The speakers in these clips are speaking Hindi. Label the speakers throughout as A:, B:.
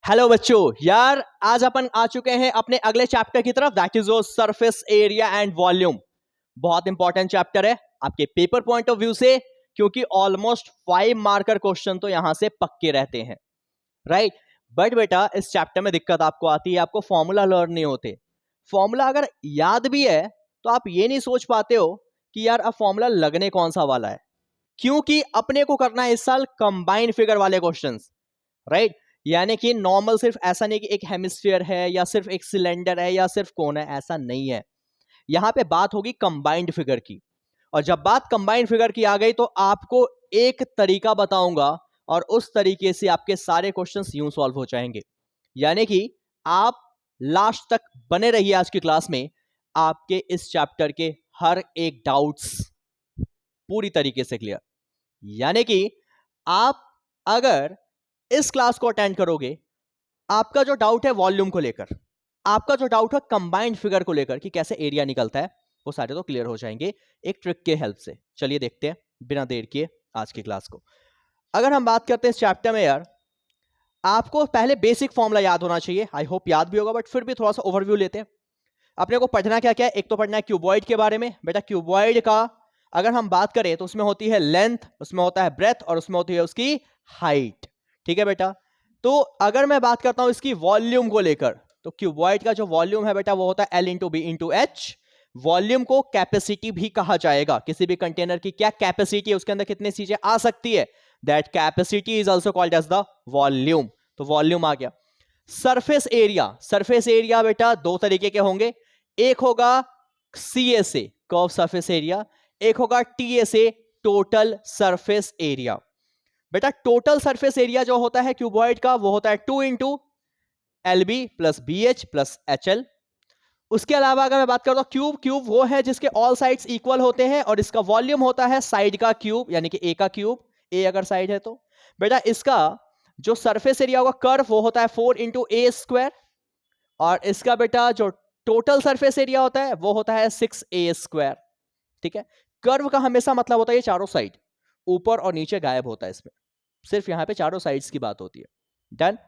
A: हेलो बच्चों, यार आज अपन आ चुके हैं अपने अगले चैप्टर की तरफ, that is surface area and volume. बहुत इंपॉर्टेंट चैप्टर है आपके पेपर पॉइंट ऑफ व्यू से, क्योंकि ऑलमोस्ट 5 मार्कर क्वेश्चन तो यहां से पक्के रहते हैं, राइट। बट बेटा इस चैप्टर में दिक्कत आपको आती है, आपको फॉर्मूला लर्न नहीं होते। फॉर्मूला अगर याद भी है तो आप ये नहीं सोच पाते हो कि यार अब फॉर्मूला लगने कौन सा वाला है, क्योंकि अपने को करना है इस साल कंबाइंड फिगर वाले क्वेश्चंस, राइट। यानी कि नॉर्मल सिर्फ ऐसा नहीं कि एक हेमिस्फीयर है या सिर्फ एक सिलेंडर है या सिर्फ कोन है, ऐसा नहीं है। यहां पे बात होगी कंबाइंड फिगर की, और जब बात कंबाइंड फिगर की आ गई तो आपको एक तरीका बताऊंगा और उस तरीके से आपके सारे क्वेश्चंस यूं सॉल्व हो जाएंगे। यानी कि आप लास्ट तक बने रहिए आज की क्लास में, आपके इस चैप्टर के हर एक डाउट्स पूरी तरीके से क्लियर। यानी कि आप अगर इस क्लास को अटेंड करोगे, आपका जो डाउट है वॉल्यूम को लेकर, आपका जो डाउट है कंबाइंड फिगर को लेकर कि कैसे एरिया निकलता है, वो सारे तो क्लियर हो जाएंगे एक ट्रिक के हेल्प से। चलिए देखते हैं बिना देर किए आज की क्लास को। अगर हम बात करते हैं इस चैप्टर में, यार आपको पहले बेसिक फॉर्मूला याद होना चाहिए, आई होप याद भी होगा, बट फिर भी थोड़ा सा ओवरव्यू लेते हैं। अपने को पढ़ना क्या क्या है, एक तो पढ़ना है क्यूबॉइड के बारे में। बेटा क्यूबॉइड का अगर हम बात करें तो उसमें होती है लेंथ, उसमें होता है ब्रेथ और उसमें होती है उसकी हाइट, ठीक है बेटा। तो अगर मैं बात करता हूं इसकी वॉल्यूम को लेकर, तो क्यूबॉइड का जो वॉल्यूम है बेटा वो होता है L into B into H. Volume को कैपेसिटी भी कहा जाएगा, किसी भी कंटेनर की क्या कैपेसिटी है, उसके अंदर कितनी चीजें आ सकती है, that capacity is also called as the volume. तो वॉल्यूम आ गया। सरफेस एरिया, सरफेस एरिया बेटा दो तरीके के होंगे, एक होगा CSA कर्व सरफेस एरिया, एक होगा TSA टोटल सरफेस एरिया। बेटा टोटल सरफेस एरिया जो होता है क्यूबॉइड का वो होता है 2 into LB plus BH plus HL। उसके अलावा अगर मैं बात करता हूं क्यूब, क्यूब वो है जिसके ऑल साइड्स इक्वल होते हैं और इसका वॉल्यूम होता है साइड का क्यूब, यानी कि A का क्यूब, A अगर साइड है तो। बेटा इसका जो सरफेस एरिया होगा कर्व वो होता है 4 इंटू ए स्क्वायर, और इसका बेटा जो टोटल सरफेस एरिया होता है वो होता है 6A स्क्वायर, ठीक है। कर्व का हमेशा मतलब होता है ये चारों साइड, ऊपर और नीचे गायब होता है इसमें, सिर्फ यहां पे चारों साइड्स की बात होती है। डन।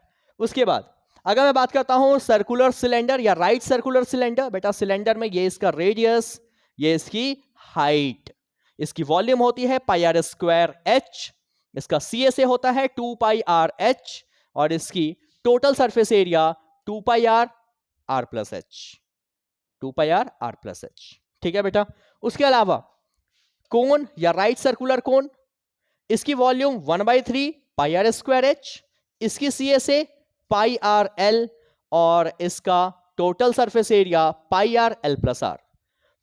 A: उसके बाद अगर मैं बात करता हूं सर्कुलर सिलेंडर या राइट सर्कुलर सिलेंडर, बेटा सिलेंडर में ये इसका रेडियस, ये इसकी हाइट, इसकी वॉल्यूम होती है पाई आर स्क्वायर एच, इसका CSA होता है 2 पाई आर एच, और इसकी total surface area 2 pi R R plus H, 2 pi R R plus H, ठीक है बेटा। उसके अलावा कोन या राइट सर्कुलर कोन, इसकी volume 1/3 pi are square H, इसकी CSA पाई आर एल, और इसका total surface area pi R L plus R.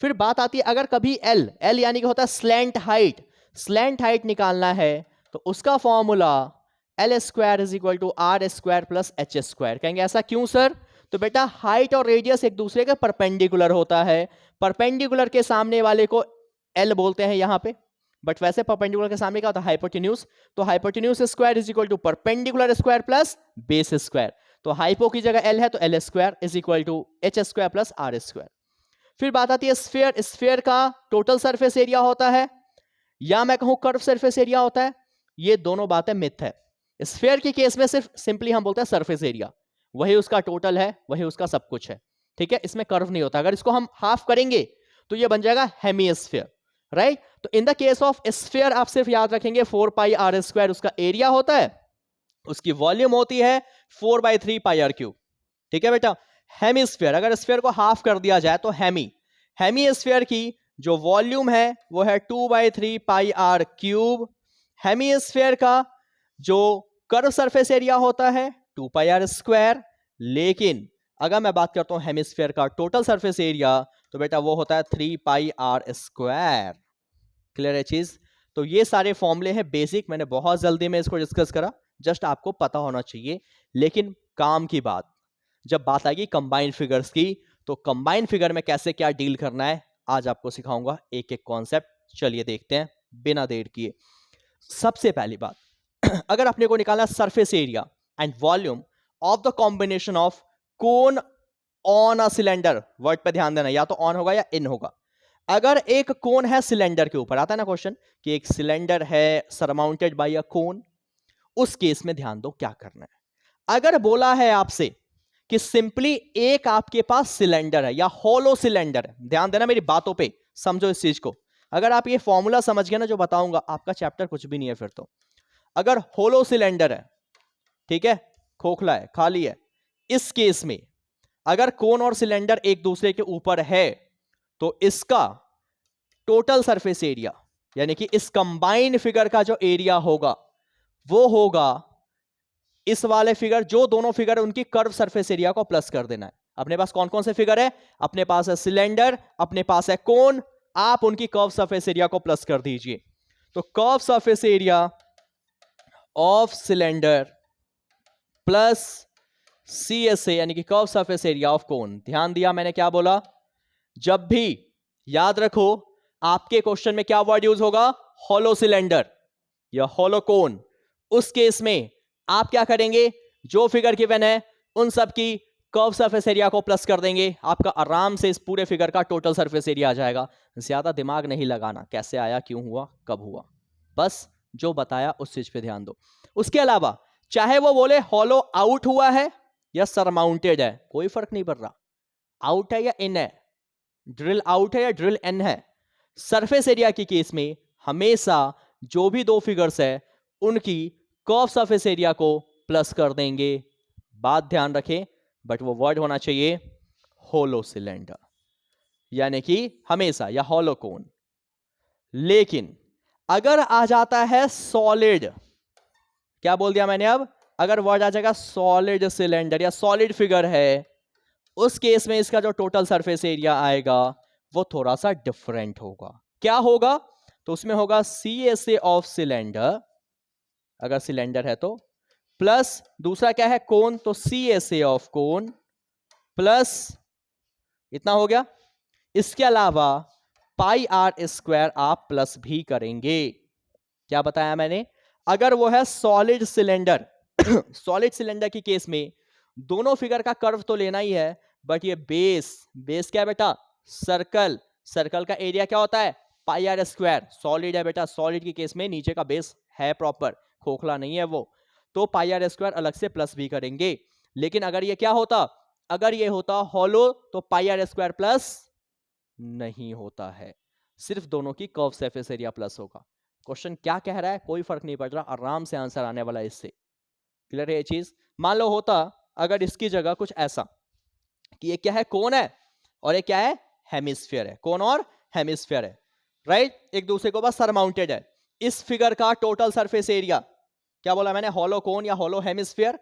A: फिर बात आती है अगर कभी एल, एल यानी कि होता है स्लैंट हाइट, स्लैंट हाइट निकालना है तो उसका formula L square is equal to R square plus H square. कहेंगे ऐसा क्यों सर? तो बेटा हाइट और रेडियस एक दूसरे के परपेंडिकुलर होता है, परपेंडिकुलर के सामने वाले को L बोलते हैं यहां पे, बट वैसे परपेंडिकुलर के सामने क्या होता है हाइपोटेन्यूज, तो hypotenuse square is equal to perpendicular square plus base square. तो हाइपो की जगह L है तो L square is equal to H square plus R square. फिर बात आती है स्फीयर, स्फीयर का टोटल सरफेस एरिया होता है या मैं कहूं कर्व सरफेस एरिया होता है, ये दोनों बातें मिथ है। स्फीयर के केस में सिर्फ सिंपली हम बोलते हैं सरफेस एरिया, वही उसका टोटल है, वही उसका सब कुछ है, ठीक है, इसमें कर्व नहीं होता। अगर इसको हम हाफ करेंगे तो ये बन जाएगा हेमीस्फीयर, राइट। तो इन द केस ऑफ स्फीयर आप सिर्फ याद रखेंगे 4 पाई आर स्क्वायर उसका एरिया होता है, उसकी वॉल्यूम होती है 4/3 पाई आर क्यूब, ठीक है बेटा। हेमीस्फीयर, अगर स्फीयर को हाफ कर दिया जाए तो हेमीस्फीयर की जो वॉल्यूम है वो है 2/3 पाई आर क्यूब। हेमीस्फीयर का जो कर्व सरफेस एरिया होता है 2 पाई आर स्क्वायर, लेकिन अगर मैं बात करता हूं हेमीस्फीयर का टोटल सरफेस एरिया तो बेटा वो होता है 3 पाई आर स्क्वायर। क्लियर है चीज? तो ये सारे फॉर्मूले हैं बेसिक, मैंने बहुत जल्दी में इसको डिस्कस करा, जस्ट आपको पता होना चाहिए। लेकिन काम की बात जब बात आएगी कंबाइंड फिगर्स की, तो कंबाइंड फिगर में कैसे क्या डील करना है आज आपको सिखाऊंगा एक एक कॉन्सेप्ट। चलिए देखते हैं बिना देर किए। सबसे पहली बात अगर अपने को निकालना surface area and volume of the combination of cone on a cylinder, word पे ध्यान देना, या तो ऑन होगा या इन होगा। अगर एक कोन है सिलेंडर के ऊपर, आता है ना क्वेश्चन कि एक सिलेंडर है सरमाउंटेड बाय अ कोन, उस केस में ध्यान दो क्या करना है। अगर बोला है आपसे कि सिंपली एक आपके पास सिलेंडर है या होलो सिलेंडर है, ध्यान देना मेरी बातों पे, समझो इस चीज को। अगर आप ये फॉर्मूला समझ गए ना जो बताऊंगा, आपका चैप्टर कुछ भी नहीं है फिर तो। अगर होलो सिलेंडर है, ठीक है, खोखला है, खाली है, इस केस में अगर कोन और सिलेंडर एक दूसरे के ऊपर है तो इसका टोटल सरफेस एरिया, यानी कि इस कंबाइंड फिगर का जो एरिया होगा वो होगा इस वाले फिगर, जो दोनों फिगर है उनकी कर्व सरफेस एरिया को प्लस कर देना है। अपने पास कौन कौन से फिगर है? अपने पास है सिलेंडर, अपने पास है कोन, आप उनकी कर्व सरफेस एरिया को प्लस कर दीजिए। तो curve surface area of cylinder plus CSA यानी कि कर्व सरफेस एरिया ऑफ कोन। ध्यान दिया मैंने क्या बोला? जब भी याद रखो आपके क्वेश्चन में क्या वर्ड यूज होगा? होलो सिलेंडर या होलो कोन। उस केस में आप क्या करेंगे? जो फिगर गिवन है उन सब की कर्व सरफेस एरिया को प्लस कर देंगे, आपका आराम से इस पूरे फिगर का टोटल सरफेस एरिया आ जाएगा। ज्यादा दिमाग नहीं लगाना, कैसे आया, क्यों हुआ, कब हुआ, बस जो बताया उस चीज पे ध्यान दो। उसके अलावा चाहे वो बोले हॉलो आउट हुआ है या सरमाउंटेड है, कोई फर्क नहीं पड़ रहा, आउट है या इन है, ड्रिल आउट है या ड्रिल इन है। सरफेस एरिया की केस में हमेशा जो भी दो फिगर्स है उनकी कर्व सरफेस एरिया को प्लस कर देंगे। बात ध्यान रखें, बट वो वर्ड होना चाहिए होलो सिलेंडर, यानी कि हमेशा, या होलो कोन। लेकिन अगर आ जाता है सॉलिड, क्या बोल दिया मैंने अब? अगर वर्ड आ जाएगा सॉलिड सिलेंडर या सॉलिड फिगर है, उस केस में इसका जो टोटल सरफेस एरिया आएगा वो थोड़ा सा डिफरेंट होगा। क्या होगा? तो उसमें होगा CSA ऑफ सिलेंडर, अगर सिलेंडर है तो, प्लस दूसरा क्या है? कोन, तो CSA ऑफ कोन प्लस, इतना हो गया। इसके अलावा पाई आर स्क्वायर आप प्लस भी करेंगे। क्या बताया मैंने? अगर वो है सॉलिड सिलेंडर सॉलिड सिलेंडर की केस में दोनों फिगर का कर्व तो लेना ही है, बट ये बेस क्या है बेटा? सर्कल। सर्कल का एरिया क्या होता है? Pi are square. सॉलिड है बेटा, सॉलिड की केस में नीचे का बेस है प्रॉपर, खोखला नहीं है वो, तो पाई आर स्क्वायर अलग से प्लस भी करेंगे। लेकिन अगर ये क्या होता? अगर ये होता हॉलो तो पाई आर स्क्वायर प्लस नहीं होता है, सिर्फ दोनों की कर्व सरफेस एरिया प्लस होगा। क्वेश्चन क्या कह रहा है कोई फर्क नहीं पड़ रहा, आराम से आंसर आने वाला है इससे। क्लियर है ये चीज? मान लो होता अगर इसकी जगह कुछ ऐसा कि ये क्या है? कोन है, और ये क्या है? हेमिस्फीयर है। कोन और हेमिस्फीयर है, राइट, एक दूसरे के पास सरमाउंटेड है। इस फिगर का टोटल सरफेस एरिया, क्या बोला मैंने? होलो कोन या hollow hemisphere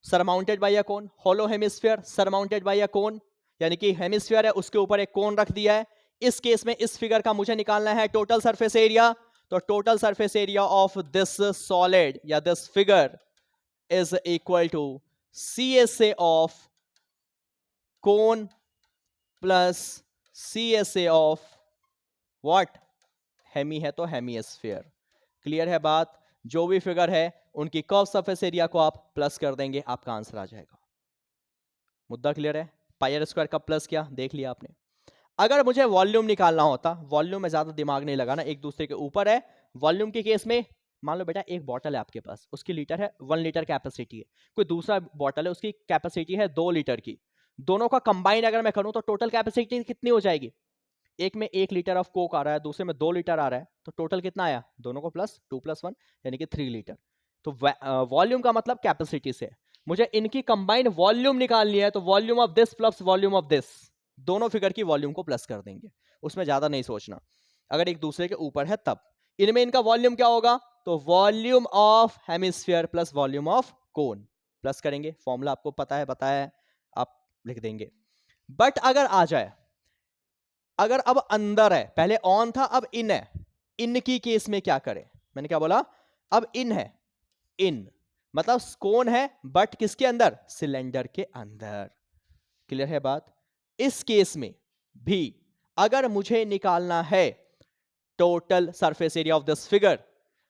A: surmounted by a cone, hollow hemisphere surmounted by a cone, यानी कि हेमिस्फीयर है उसके ऊपर एक कोन रख दिया है। इस केस में इस फिगर का मुझे निकालना है टोटल सरफेस एरिया, तो total surface area of this solid या this figure is equal to CSA of cone plus CSA of what? Hemi है तो हेमिस्फीयर। क्लियर है बात? जो भी फिगर है उनकी कर्व सरफेस एरिया को आप प्लस कर देंगे, आपका आंसर आ जाएगा। मुद्दा क्लियर है? पाई आर स्क्वायर का प्लस किया, देख लिया आपने। अगर मुझे वॉल्यूम निकालना होता, वॉल्यूम में ज्यादा दिमाग नहीं लगाना, एक दूसरे के ऊपर है। वॉल्यूम के केस में मान लो बेटा एक बॉटल है आपके पास, उसकी लीटर है 1 लीटर कैपेसिटी है, कोई दूसरा बॉटल है उसकी कैपेसिटी है 2 लीटर की। दोनों का कंबाइन अगर मैं करूं तो टोटल कैपेसिटी कितनी हो जाएगी? एक में 1 लीटर ऑफ कोक आ रहा है, दूसरे में 2 लीटर आ रहा है, तो टोटल कितना आया? दोनों को प्लस 2 + 1 यानी कि 3 लीटर। तो वॉल्यूम का मतलब कैपेसिटी से, मुझे इनकी कंबाइंड वॉल्यूम निकालनी है, तो volume of this plus volume of this, दोनों फिगर की वॉल्यूम को प्लस कर देंगे, उसमें ज्यादा नहीं सोचना। अगर एक दूसरे के ऊपर है तब इनमें इनका वॉल्यूम क्या होगा? तो volume of hemisphere plus volume of cone, plus करेंगे। फॉर्मूला आपको पता है, बताया है, आप लिख देंगे। बट अगर आ जाए, अगर अब अंदर है, पहले ऑन था अब इन है, इन की केस में क्या करें? मैंने क्या बोला? अब इन है, इन मतलब कोन है बट किसके अंदर? सिलेंडर के अंदर। क्लियर है बात? इस केस में भी अगर मुझे निकालना है total surface area of this figure,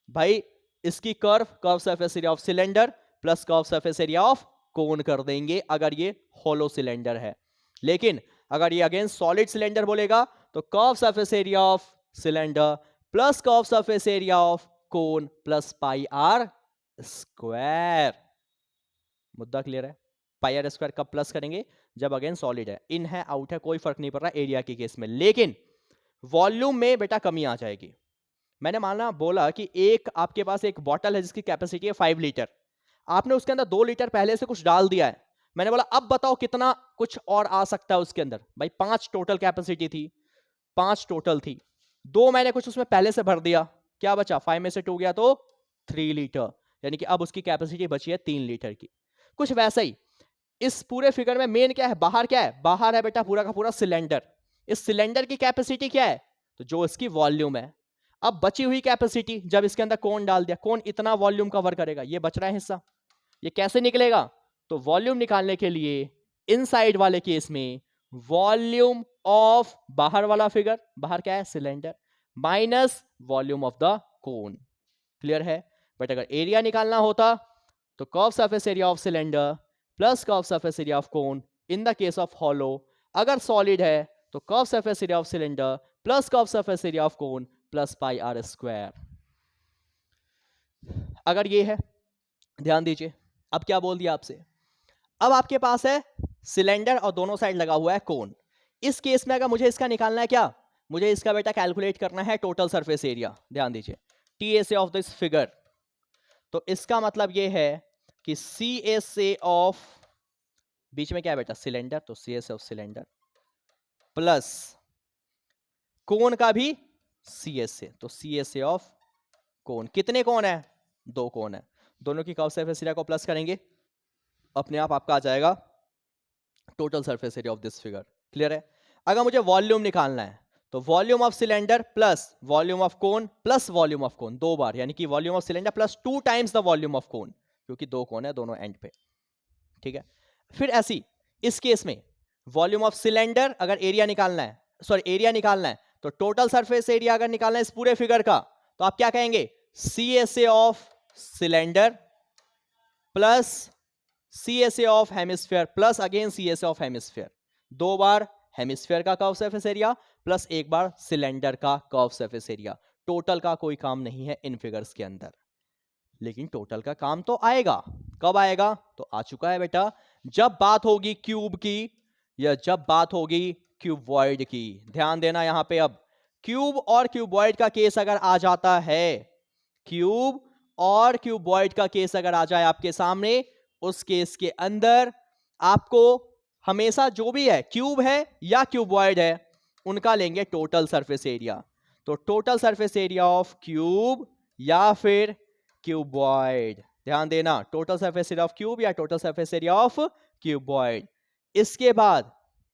A: भाई इसकी curve surface area of cylinder plus curve surface area of कोन कर देंगे अगर ये होलो सिलेंडर है। लेकिन अगर ये अगेन सॉलिड सिलेंडर बोलेगा तो curve surface area of cylinder plus curve surface area of cone plus pi are square. मुद्दा क्लियर है? पाई आर स्क्वायर कब प्लस करेंगे? जब अगेन सॉलिड है, इन है आउट है कोई फर्क नहीं पड़ रहा एरिया के केस में, लेकिन वॉल्यूम में बेटा कमी आ जाएगी। मैंने माना बोला कि एक आपके पास एक बॉटल है जिसकी कैपेसिटी है 5 लीटर, आपने उसके अंदर 2 लीटर पहले से कुछ डाल दिया है। मैंने बोला अब बताओ कितना कुछ और आ सकता है उसके अंदर। भाई 5 टोटल कैपेसिटी थी, 5 टोटल थी, 2 मैंने कुछ उसमें पहले से भर दिया, क्या बचा? 5 में से 2 गया तो 3 लीटर, यानी कि अब उसकी कैपेसिटी बची है 3 लीटर की। कुछ वैसा ही इस पूरे फिगर में मेन क्या है? बाहर क्या है? बाहर है बेटा पूरा का पूरा सिलेंडर। इस सिलेंडर की कैपेसिटी क्या है? तो जो इसकी वॉल्यूम है। अब बची हुई कैपेसिटी जब इसके अंदर कोन डाल दिया, कोन इतना वॉल्यूम कवर करेगा, ये बच रहा है हिस्सा, ये कैसे निकलेगा? तो वॉल्यूम निकालने के लिए इनसाइड वाले केस में वॉल्यूम ऑफ बाहर वाला फिगर, बाहर क्या है? Cylinder, minus volume of the cone. Clear है? बट अगर एरिया निकालना होता तो curve surface area of cylinder plus curve surface area of cone in the case of hollow. अगर सॉलिड है तो curve surface area of cylinder plus curve surface area of cone plus pi are square. अगर ये है, ध्यान दीजिए, अब क्या बोल दिया आपसे? अब आपके पास है सिलेंडर और दोनों साइड लगा हुआ है कोन। इस केस में अगर मुझे इसका निकालना है, क्या मुझे इसका बेटा कैलकुलेट करना है टोटल सरफेस एरिया। ध्यान दीजिए, T S A of this figure, तो इसका मतलब ये है कि सी एस ए ऑफ, बीच में क्या है बेटा? सिलेंडर, तो C S A of cylinder plus cone का भी सी एस ए, तो C S A of cone. कितने कोन है? 2 कोन है, दोनों की कर्व सरफेस एरिया को प्लस करेंगे, अपने आप आपका आ जाएगा total surface area of this figure. Clear है? अगर मुझे वॉल्यूम निकालना है तो volume of cylinder plus volume of cone plus volume of कोन, 2 बार, यानी कि volume of cylinder plus 2 times the volume of कोन, क्योंकि 2 कोन है दोनों एंड पे। ठीक है? फिर ऐसी इस केस में वॉल्यूम ऑफ सिलेंडर अगर एरिया निकालना है, सॉरी एरिया निकालना है, तो टोटल सरफेस एरिया अगर निकालना है इस पूरे फिगर का, तो आप क्या कहेंगे? C S A of cylinder plus C S A of hemisphere plus again C S A of hemisphere, 2 बार हेमिस्फीयर का कर्व सरफेस एरिया प्लस 1 बार सिलेंडर का कर्व सरफेस एरिया। टोटल का कोई काम नहीं है इन फिगर्स के अंदर, लेकिन टोटल का काम तो आएगा। कब आएगा? तो आ चुका है बेटा, जब बात होगी क्यूब की या जब बात होगी क्यूबॉइड की। ध्यान देना यहां पे, अब क्यूब और क्यूबॉइड का केस अगर आ जाता है, क्यूब और क्यूबॉइड का केस अगर आ जाए आपके सामने, उस केस के अंदर आपको हमेशा जो भी है, क्यूब है या क्यूबॉइड है, उनका लेंगे टोटल सरफेस एरिया। तो total surface area of cube या फिर क्यूबॉइड, ध्यान देना, total surface area of cube या total surface area of cuboid. इसके बाद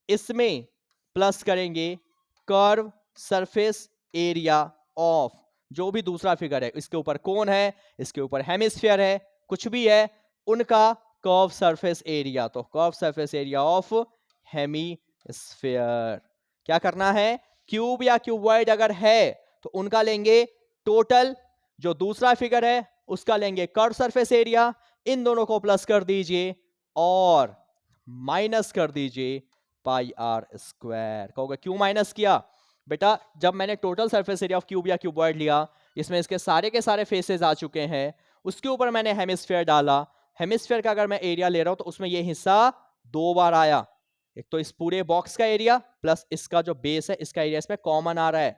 A: इसमें प्लस करेंगे कर्व सरफेस एरिया ऑफ जो भी दूसरा फिगर है, इसके ऊपर कोन है, इसके ऊपर हेमिस्फीयर है, कुछ भी है, उनका कर्व सरफेस एरिया, तो curve surface area of hemisphere. क्या करना है? क्यूब या क्यूबॉइड अगर है तो उनका लेंगे टोटल, जो दूसरा फिगर है उसका लेंगे कर्व सरफेस एरिया, इन दोनों को प्लस कर दीजिए और माइनस कर दीजिए पाई आर स्क्वायर। कहोगे क्यों माइनस किया? बेटा जब मैंने total surface area of cube या क्यूबॉइड लिया, इसमें इसके सारे के सारे फेसेस आ चुके हैं, उसके ऊपर मैंने हेमिस्फीयर डाला, हेमिस्फीयर का अगर मैं एरिया ले रहा हूं तो उसमें ये हिस्सा 2 बार आया, एक तो इस पूरे बॉक्स का एरिया प्लस इसका जो बेस है इसका एरिया इसमें कॉमन आ रहा है,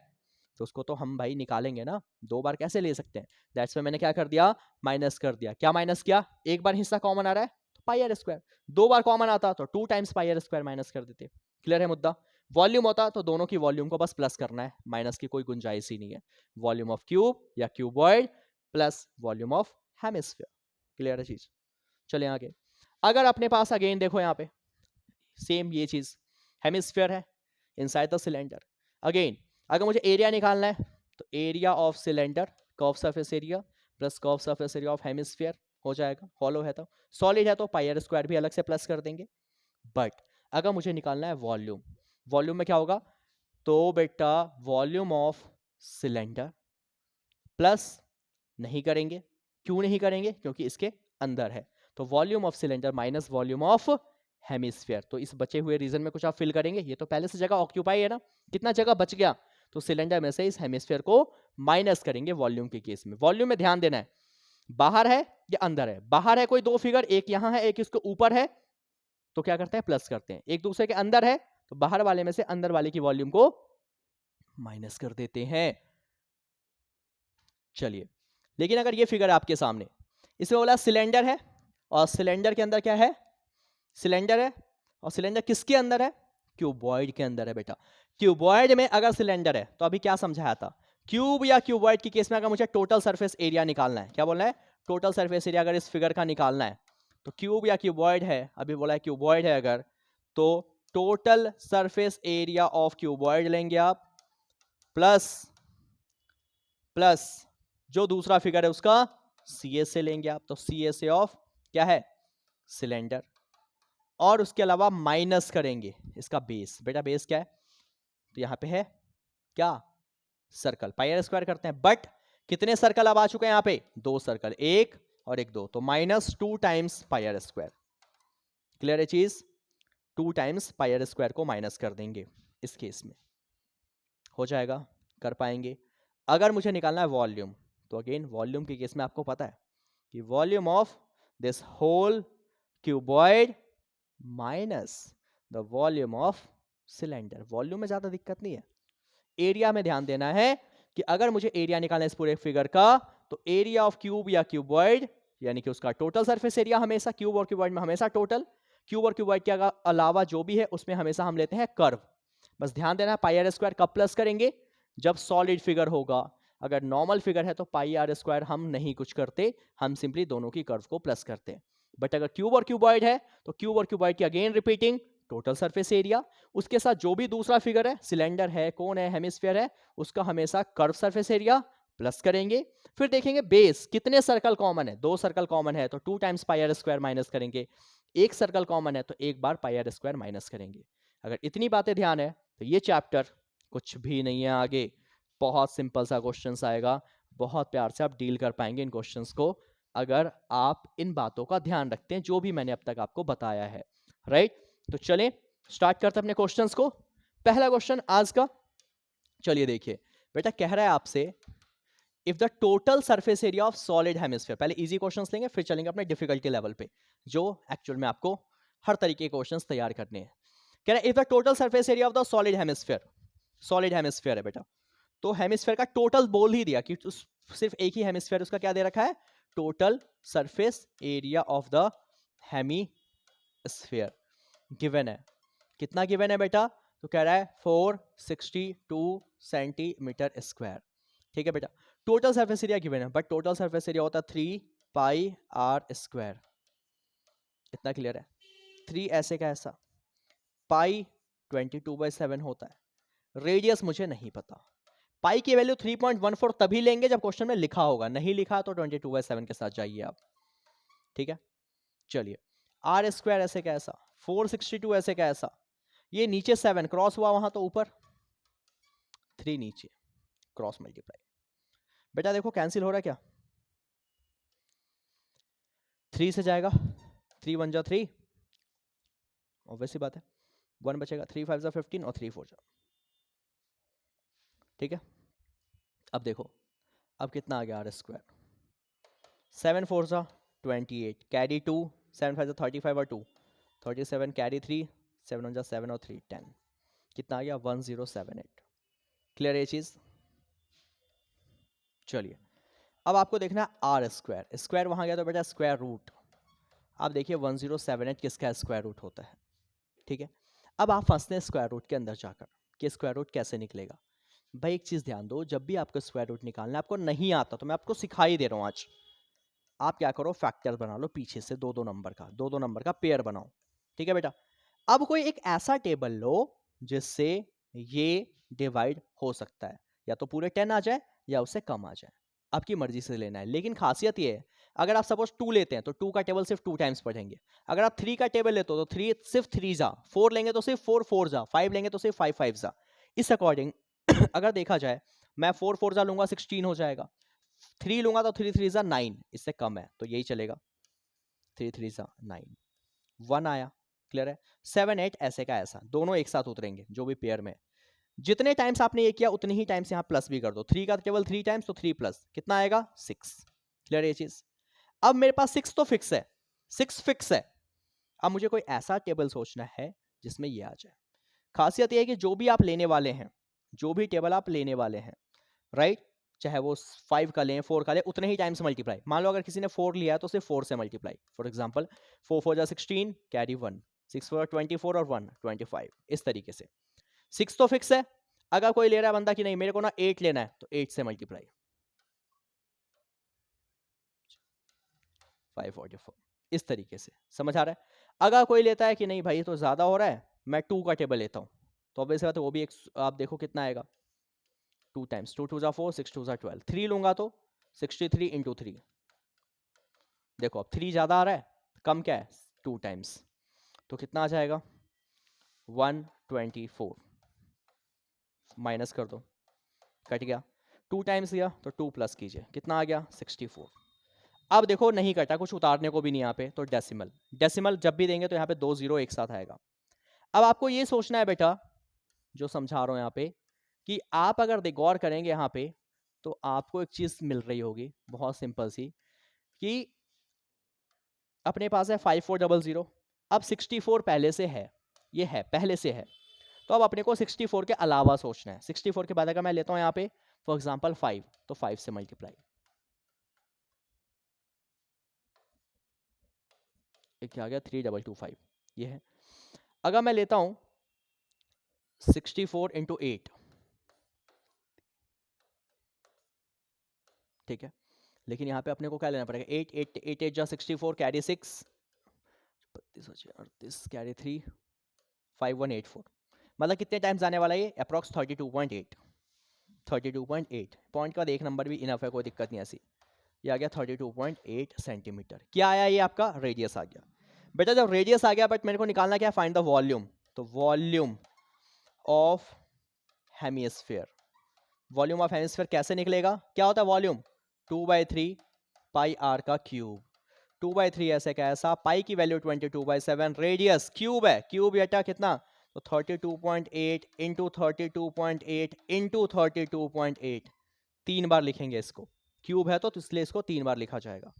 A: तो उसको तो हम भाई निकालेंगे ना, 2 बार कैसे ले सकते हैं? दैट्स व्हाई मैंने क्या कर दिया? माइनस कर दिया। क्या माइनस किया? एक बार हिस्सा कॉमन आ रहा है तो पाई आर स्क्वायर, 2 बार कॉमन आता तो 2 times pi are square minus कर देते। क्लियर है मुद्दा? वॉल्यूम होता तो दोनों की वॉल्यूम को बस प्लस करना है, माइनस की कोई गुंजाइश ही नहीं है। वॉल्यूम ऑफ क्यूब या cuboid plus volume of hemisphere. Clear है चीज? चले आगे। अगर अपने पास अगेन देखो यहाँ पे सेम ये चीज, हेमिस्फीयर है इनसाइड द सिलेंडर। अगेन अगर मुझे एरिया निकालना है तो area of cylinder curve surface area plus curve surface area of hemisphere हो जाएगा। हॉलो है तो, सॉलिड है तो पाई आर स्क्वायर भी अलग से प्लस कर देंगे। बट अगर मुझे निकालना है वॉल्यूम, वॉल्यूम में क्या होगा? तो बेटा वॉल्यूम ऑफ सिलेंडर प्लस, नहीं करेंगे, क्यों नहीं करेंगे? क्योंकि इसके अंदर है, तो volume of cylinder minus volume of hemisphere. तो इस बचे हुए रीजन में कुछ आप फिल करेंगे, ये तो पहले से जगह ऑक्यूपाई है ना, कितना जगह बच गया, तो सिलेंडर में से इस हेमिस्फीयर को माइनस करेंगे वॉल्यूम के केस में। वॉल्यूम में ध्यान देना है, बाहर है या अंदर है? बाहर है कोई दो फिगर, एक यहां है एक इसके ऊपर है, तो क्या करते हैं प्लस करते हैं। एक दूसरे के अंदर है तो बाहर वाले में से अंदर वाले की वॉल्यूम को माइनस कर देते हैं। चलिए, लेकिन अगर ये फिगर आपके सामने, इसमें बोला सिलेंडर है और सिलेंडर के अंदर क्या है? सिलेंडर है और सिलेंडर किसके अंदर है? क्यूबॉइड के अंदर है बेटा। क्यूबॉइड में अगर सिलेंडर है तो अभी क्या समझाया था, क्यूब या क्यूबॉइड की केस में अगर मुझे टोटल सरफेस एरिया निकालना है, क्या बोलना है? टोटल सरफेस एरिया अगर इस फिगर का निकालना है तो क्यूब या क्यूबॉइड है, अभी बोला है क्यूबॉइड है अगर, तो total surface area of cuboid लेंगे आप प्लस प्लस जो दूसरा फिगर है उसका सी एस से लेंगे आप, तो सी एस ए ऑफ क्या है? सिलेंडर, और उसके अलावा माइनस करेंगे इसका बेस। बेटा बेस क्या है? तो यहां पे है क्या? सर्कल। पाई आर स्क्वायर करते हैं, बट कितने सर्कल अब आ चुके हैं यहां पे? दो सर्कल, एक और एक दो, तो minus 2 times pi are square. Clear है चीज? 2 टाइम्स पाई आर स्क्वायर को माइनस कर देंगे इस केस में, हो जाएगा, कर पाएंगे। अगर मुझे निकालना है वॉल्यूम, तो अगेन वॉल्यूम के केस में आपको पता है कि volume of this whole cuboid minus the volume of cylinder. Volume में ज्यादा दिक्कत नहीं है, एरिया में ध्यान देना है कि अगर मुझे एरिया निकालना है इस पूरे फिगर का, तो एरिया ऑफ क्यूब या क्यूबॉइड यानी कि उसका टोटल सरफेस एरिया, हमेशा क्यूब और क्यूबॉइड में हमेशा टोटल, क्यूब और क्यूबॉइड के अलावा जो भी है उसमें हमेशा हम लेते हैं कर्व। बस ध्यान देना है पाई आर स्क्वायर कब प्लस करेंगे? जब सॉलिड फिगर होगा। अगर नॉर्मल फिगर है तो पाई आर स्क्वायर हम नहीं कुछ करते, हम सिंपली दोनों की कर्व को प्लस करते हैं। बट अगर क्यूब और क्यूबॉइड है तो क्यूब और क्यूबॉइड की again repeating total surface area, उसके साथ जो भी दूसरा फिगर है, सिलेंडर है, कोन है, हेमिस्फीयर है, उसका हमेशा कर्व सरफेस एरिया प्लस करेंगे। फिर देखेंगे बेस, कितने सर्कल कॉमन है? दो सर्कल कॉमन है तो 2 times pi are square minus करेंगे। एक सर्कल कॉमन है तो एक बार पाई आर स्क्वायर माइनस करेंगे। अगर इतनी बातें ध्यान है तो ये चैप्टर कुछ भी नहीं है आगे, बहुत सिंपल सा क्वेश्चन आएगा, बहुत प्यार से आप डील कर पाएंगे इन क्वेश्चंस को अगर आप इन बातों का ध्यान रखते हैं जो भी मैंने अब तक आपको बताया है। राइट, तो चलें स्टार्ट करते हैं अपने क्वेश्चंस को। पहला क्वेश्चन आज का, चलिए देखिए बेटा, कह रहा है आपसे if the total surface area of solid hemisphere, पहले इजी क्वेश्चंस लेंगे फिर चलेंगे अपने डिफिकल्टी लेवल पे, जो एक्चुअल में आपको हर तरीके के क्वेश्चंस तैयार करने हैं। कह रहा है if the total surface area of the solid hemisphere, solid hemisphere है बेटा, तो हेमिस्फीयर का टोटल बोल ही दिया कि सिर्फ एक ही हेमिस्फीयर, उसका क्या दे रखा है? Total surface area of the hemisphere given है। कितना गिवन है बेटा? तो कह रहा है 462 सेंटीमीटर स्क्वायर। ठीक है बेटा, टोटल सरफेस एरिया गिवन है, बट टोटल सरफेस एरिया होता है 3 पाई आर स्क्वायर। इतना क्लियर है? 3 ऐसे का ऐसा, पाई 22/7 होता है, रेडियस मुझे नहीं पता। पाई की वैल्यू 3.14 तभी लेंगे जब क्वेश्चन में लिखा होगा, नहीं लिखा तो 22/7 के साथ जाइए आप। ठीक है, चलिए आर स्क्वायर ऐसे का ऐसा, 462 ऐसे का ऐसा, ये नीचे 7 क्रॉस हुआ वहां तो ऊपर 3 नीचे, क्रॉस मल्टीप्लाई। बेटा देखो कैंसिल हो रहा है क्या? 3 से जाएगा, 3 1 जा 3, ऑब्वियसली बात है, 1 बचेगा, 3 5 जा 15 और 3 4 जा। ठीक है, अब देखो अब कितना आ गया आर स्क्वायर, 7 4 जा 28, कैरी 2, 7 5 जा 35 और 2 37, कैरी 3, 7 1 जा 7 और 3 10, कितना आ गया? 1078। क्लियर है ये चीज? चलिए अब आपको देखना है आर स्क्वायर, स्क्वायर वहां गया तो बेटा स्क्वायर रूट। आप देखिए 1078 किसका स्क्वायर रूट होता है। ठीक है, अब आप फंसते हैं स्क्वायर रूट के अंदर जाकर कि स्क्वायर रूट कैसे निकलेगा। भाई एक चीज ध्यान दो, जब भी आपको स्क्वायर रूट निकालना है, आपको नहीं आता तो मैं आपको सिखा ही दे रहा हूं आज, आप क्या करो फैक्टर बना लो पीछे से, दो दो नंबर का पेयर बनाओ। ठीक है बेटा, अब कोई एक ऐसा टेबल लो जिससे ये डिवाइड हो सकता है, या तो पूरे 10 आ जाए या उससे कम आ जाए, आपकी मर्जी से लेना है। लेकिन खासियत ये है, अगर आप सपोज 2 लेते हैं तो 2 का टेबल सिर्फ 2 टाइम्स पढ़ेंगे। अगर आप 3 का टेबल लेते हो तो 3 सिर्फ 3 जा, 4 लेंगे तो सिर्फ 4 4 जा, 5 लेंगे तो सिर्फ 5 5 जा। इस अकॉर्डिंग अगर देखा जाए, मैं 4 4 जा लूंगा 16 हो जाएगा, 3 लूंगा तो 3 3 जा 9, इससे कम है तो यही चलेगा, 3 3 जा 9, 1 आया। क्लियर है? 7 8 ऐसे का ऐसा, दोनों एक साथ उतरेंगे जो भी पेयर में। जितने टाइम्स आपने ये किया उतने ही टाइम्स यहाँ प्लस भी कर दो, 3 का केवल 3 टाइम्स तो 3 प्लस कितना आएगा? 6। क्लियर है ये चीज? अब मेरे पास 6 तो फिक्स है, 6 फिक्स है। अब मुझे कोई ऐसा टेबल सोचना है जिसमें ये आ जाए। खासियत ये है कि जो भी आप लेने वाले हैं, जो भी टेबल आप लेने वाले हैं, राइट, चाहे वो 5 का लें, 4 का लें, उतने ही टाइम से मल्टीप्लाई। मान लो अगर किसी ने 4 लिया है तो सिर्फ 4 से मल्टीप्लाई। फॉर एग्जांपल 4 4 जा 16, कैरी 1, 6 4 24 और 1 25, इस तरीके से। 6 तो फिक्स है। अगर कोई ले रहा है बंदा कि नहीं मेरे को ना 8 लेना है, तो 8 से मल्टीप्लाई, 544, इस तरीके से। समझ आ रहा है? अगर कोई लेता है कि नहीं भाई तो ज्यादा हो रहा है, मैं 2 का टेबल लेता हूं, तो ऑब्वियस बात है वो भी एक, आप देखो कितना आएगा, 2 टाइम्स 2 2 जा 4, 6 2 जा 12, 3 लूंगा तो 63 इंटू 3। देखो अब 3 ज्यादा आ रहा है, कम क्या है, 2 टाइम्स, तो कितना आ जाएगा, 124। माइनस कर दो, कट गया। 2 टाइम्स गया तो 2 प्लस कीजिए, कितना आ गया, 64। अब देखो नहीं कटा, कुछ उतारने को भी नहीं यहाँ पे, तो डेसिमल, डेसिमल जब भी देंगे तो यहाँ पे 2 जीरो एक साथ आएगा। अब आपको ये सोचना है बेटा, जो समझा रहा हूँ यहाँ पे, कि आप अगर गौर करेंगे यहाँ पे, तो आपको एक चीज मिल रही होगी बहुत सिंपल सी, कि अपने पास है 5400, अब 64 पहले से है, ये है पहले से है, तो अब अपने को 64 के अलावा सोचना है। 64 के बाद अगर मैं लेता हूँ यहाँ पे फॉर एग्जाम्पल 5, तो 5 से मल्टीप्लाई, क्या आ गया, 3225, ये है। अगर मैं लेता हूँ 64 इंटू 8, ठीक है, लेकिन यहाँ पे अपने को क्या लेना पड़ेगा, 8 8 8 8 जा 64, कैरी 6, 32 38, कैरी 3, 5184, मतलब कितने टाइम्स आने वाला है ये, अप्रॉक्स 32.8, 32.8 पॉइंट का एक नंबर भी इनफ है, कोई दिक्कत नहीं ऐसी। ये आ गया 32.8 सेंटीमीटर। क्या आया, ये आपका रेडियस आ गया। बेटा जब रेडियस आ गया, बट मेरे को निकालना क्या, फाइंड द वॉल्यूम, तो volume of hemisphere, volume of hemisphere कैसे निकलेगा, क्या होता है वॉल्यूम, 2/3 पाई आर का क्यूब, 2/3 ऐसे कैसा, पाई की वैल्यू 22/7, रेडियस क्यूब है, क्यूब बेटा कितना, तो 32.8 इंटू 32.8 इंटू 32.8, 3 बार लिखेंगे इसको, क्यूब है तो इसलिए इसको 3 बार लिखा जाएगा।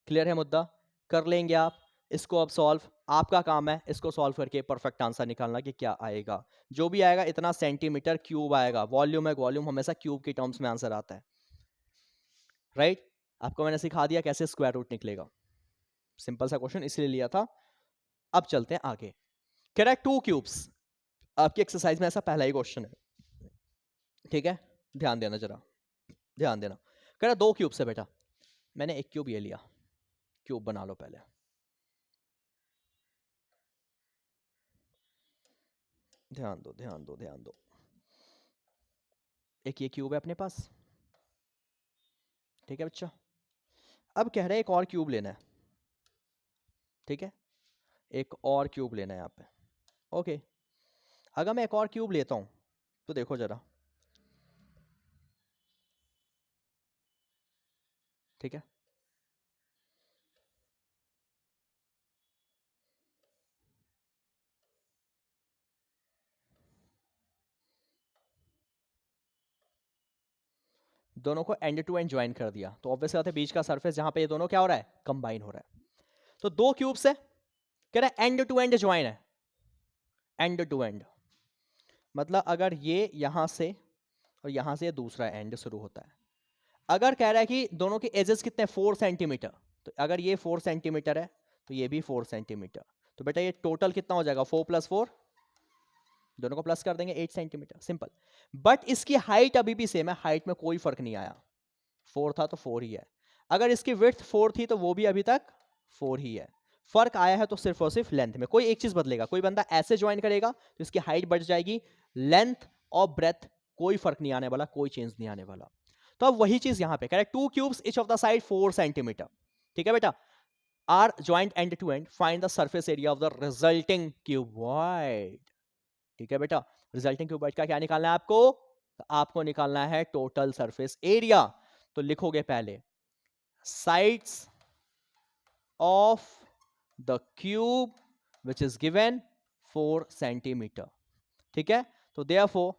A: क्लियर है मुद्दा, कर लेंगे आप इसको। अब सॉल्व, आपका काम है इसको सॉल्व करके परफेक्ट आंसर निकालना कि क्या आएगा। जो भी आएगा इतना सेंटीमीटर क्यूब आएगा, वॉल्यूम है, वॉल्यूम हमेशा क्यूब के टर्म्स में आंसर आता है, राइट। आपको मैंने सिखा दिया कैसे स्क्वायर रूट निकलेगा, सिंपल सा क्वेश्चन इसलिए लिया था। अब चलते हैं आगे, कह रहा है 2 क्यूब्स, आपकी एक्सरसाइज में ऐसा पहला ही क्वेश्चन है, ठीक है, ध्यान देना जरा, ध्यान देना। कह रहा 2 क्यूब्स है बेटा, मैंने एक क्यूब ये लिया, क्यूब बना लो पहले, ध्यान दो ध्यान दो ध्यान दो। एक ये क्यूब है अपने पास, ठीक है बच्चा। अब कह रहे हैं एक और क्यूब लेना है, ठीक है, एक और क्यूब लेना है यहाँ पे, ओके। अगर मैं एक और क्यूब लेता हूँ तो देखो जरा, ठीक है, दोनों को एंड टू एंड ज्वाइन कर दिया, तो ऑब्वियस बात है बीच का सरफेस जहां पे ये दोनों क्या हो रहा है, कंबाइन हो रहा है। तो 2 क्यूब्स है, कह रहा है एंड टू एंड ज्वाइन है, एंड टू एंड मतलब अगर ये यहां से और यहां से दूसरा एंड शुरू होता है। अगर कह रहा है कि दोनों के एजेस कितने, 4 सेंटीमीटर, तो अगर ये 4 सेंटीमीटर है तो ये भी 4 सेंटीमीटर, तो बेटा ये टोटल कितना हो जाएगा, 4 + 4, दोनों को प्लस कर देंगे, 8 सेंटीमीटर, सिंपल। बट इसकी हाइट अभी भी सेम है, हाइट में कोई फर्क नहीं आया, 4 था तो 4 ही है। अगर इसकी विड्थ 4 थी तो वो भी अभी तक 4 ही है। फर्क आया है तो सिर्फ और सिर्फ लेंथ में, कोई एक चीज बदलेगा, कोई बंदा ऐसे ज्वाइन करेगा तो इसकी हाइट बढ़ जाएगी, लेंथ और ब्रेथ कोई फर्क नहीं आने वाला, कोई चेंज नहीं आने वाला। तो अब वही चीज यहां पे कह रहा है 2 cubes each of the side 4 centimetre, ठीक है बेटा, are joint end to end, find the surface area of the resulting cuboid, ठीक है बेटा। रिजल्टिंग क्यूबॉइड का क्या निकालना है आपको, तो आपको निकालना है टोटल सरफेस एरिया। तो लिखोगे पहले sides of the cube which is given 4 centimeter, ठीक है। तो therefore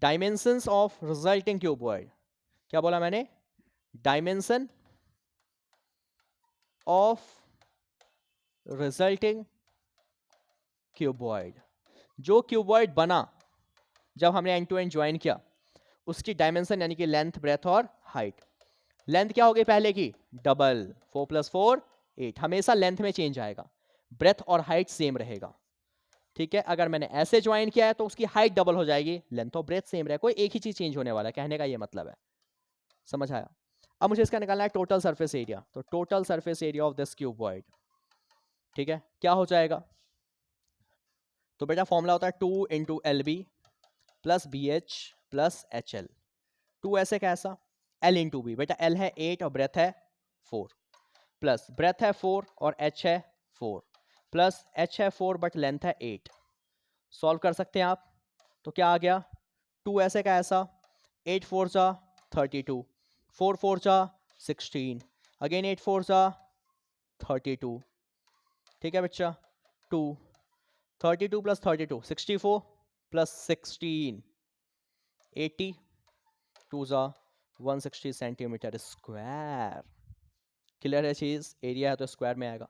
A: dimensions of resulting cuboid, क्या बोला मैंने, डायमेंशन ऑफ रिजल्टिंग क्यूबॉइड। जो क्यूबॉइड बना जब हमने एंड टू एंड ज्वाइन किया, उसकी डायमेंशन यानी कि लेंथ, ब्रेथ और हाइट। लेंथ क्या हो गई पहले की? डबल, 4 + 4 8। हमेशा लेंथ में चेंज आएगा, ब्रेथ और हाइट सेम रहेगा। ठीक है, अगर मैंने ऐसे ज्वाइन किया है तो उसकी हाइट डबल हो जाएगी, लेंथ और ब्रेथ सेम रहे, कोई एक ही चीज चेंज होने वाला है, कहने का ये मतलब है। समझ आया? अब मुझे इसका निकालना है टोटल सरफेस एरिया। तो total surface area of this cuboid, ठीक है, क्या हो जाएगा? तो बेटा फॉर्मूला होता है 2 × LB + BH + HL। 2 ऐसे कैसा? L × B। बेटा L है 8 और ब्रेथ है 4, प्लस ब्रेथ है 4 और H है 4, प्लस H है 4 बट लेंथ है 8। सॉल्व कर सकते हैं आप। तो क्या आ गया? 2 ऐसे का ऐसा, 8 4 जा 32, 4 4 जा 16, अगेन 8 4 जा 32। ठीक है बच्चा, 2 32 + 32 64 + 16 80, 2 जा 160 सेंटीमीटर स्क्वायर। क्लियर है चीज? एरिया है तो स्क्वायर में आएगा।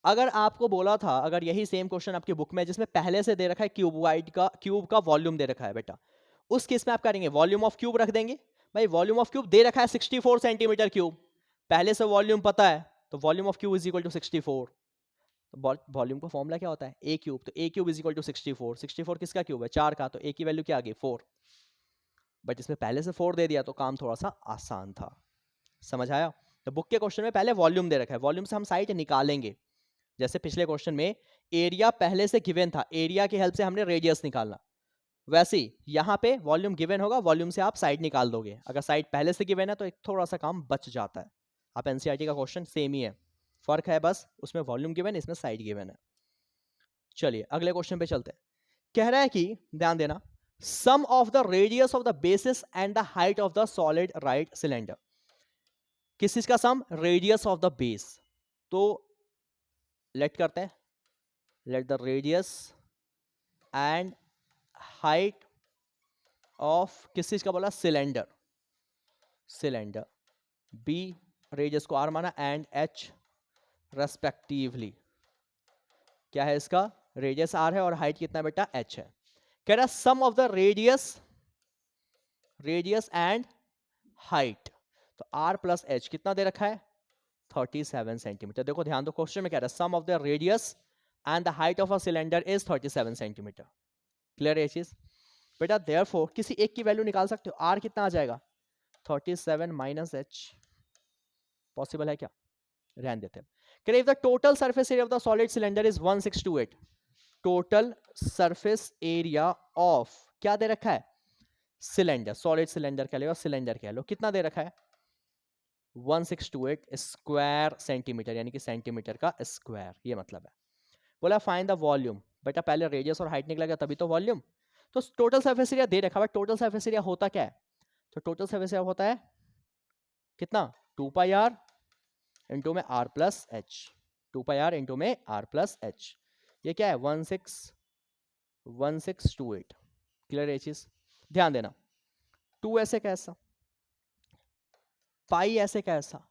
A: अगर आपको बोला था, अगर यही सेम क्वेश्चन आपकी बुक में जिसमें पहले से दे रखा है क्यूबॉइड का, क्यूब का वॉल्यूम दे रखा है बेटा, उस केस में आप करेंगे वॉल्यूम ऑफ क्यूब रख देंगे। भाई वॉल्यूम ऑफ क्यूब दे रखा है 64 सेंटीमीटर क्यूब, पहले से वॉल्यूम पता है, तो वॉल्यूम ऑफ क्यूब = 64। तो वॉल्यूम का फॉर्मूला क्या होता है? ए क्यूब। तो ए क्यूब = 64। 64 किसका क्यूब है? 4 का। तो ए की वैल्यू क्या आ गई? 4। बट इसमें पहले से 4 दे दिया तो काम थोड़ा सा आसान था। समझ आया? तो बुक के क्वेश्चन में पहले वॉल्यूम दे रखा है, वॉल्यूम से हम साइड निकालेंगे। जैसे पिछले क्वेश्चन में एरिया पहले से गिवन था, एरिया की हेल्प से हमने रेडियस निकालना, वैसे ही यहाँ पे वॉल्यूम गिवन होगा, वॉल्यूम से आप साइड निकाल दोगे। अगर साइड पहले से गिवन है तो एक थोड़ा सा काम बच जाता है। आप एनसीईआरटी का क्वेश्चन सेम ही है, फर्क है बस उसमें वॉल्यूम गिवन, इसमें साइड गिवन है। चलिए अगले क्वेश्चन पे चलते हैं। कह रहा है कि ध्यान देना, sum of the radius of the basis and the height of the solid right cylinder. किस चीज का sum? Radius of the base. तो लेट करते हैं, let the radius and height of किस चीज का बोला? सिलेंडर। सिलेंडर बी, रेडियस को आर माना, एंड एच रेस्पेक्टिवली। क्या है इसका? रेडियस आर है और हाइट कितना बेटा? एच है। कह रहा sum of the radius, radius and height. तो आर प्लस एच कितना दे रखा है? 37 सेंटीमीटर। देखो ध्यान दो, क्वेश्चन में कह रहा है sum of the radius and the height of a cylinder is 37 centimetre. Clear है चीज बेटा? देयरफॉर किसी एक की वैल्यू निकाल सकते हो। आर कितना आ जाएगा? 37 - एच। पॉसिबल है क्या? रहने देते हैं। कह if the total surface area of the solid cylinder is 1628, total surface area of क्या दे रखा है? सिलेंडर, सॉलिड सिलेंडर कह लो, सिलेंडर कह लो, कितना दे रखा है? 1628 स्क्वायर सेंटीमीटर, यानी कि सेंटीमीटर का स्क्वायर, ये मतलब है। बोला फाइंड द वॉल्यूम। बेटा पहले रेडियस और हाइट निकलेगा तभी तो वॉल्यूम। तो टोटल सरफेस एरिया दे रखा है, टोटल सरफेस एरिया होता क्या है? तो टोटल सरफेस एरिया होता है कितना? 2πr इंटू में r plus H. 2πr into में r प्लस एच। ये क्या है? 1628। क्लियर है चीज? ध्यान देना, 2 ऐसे कैसा, पाई ऐसे कैसा,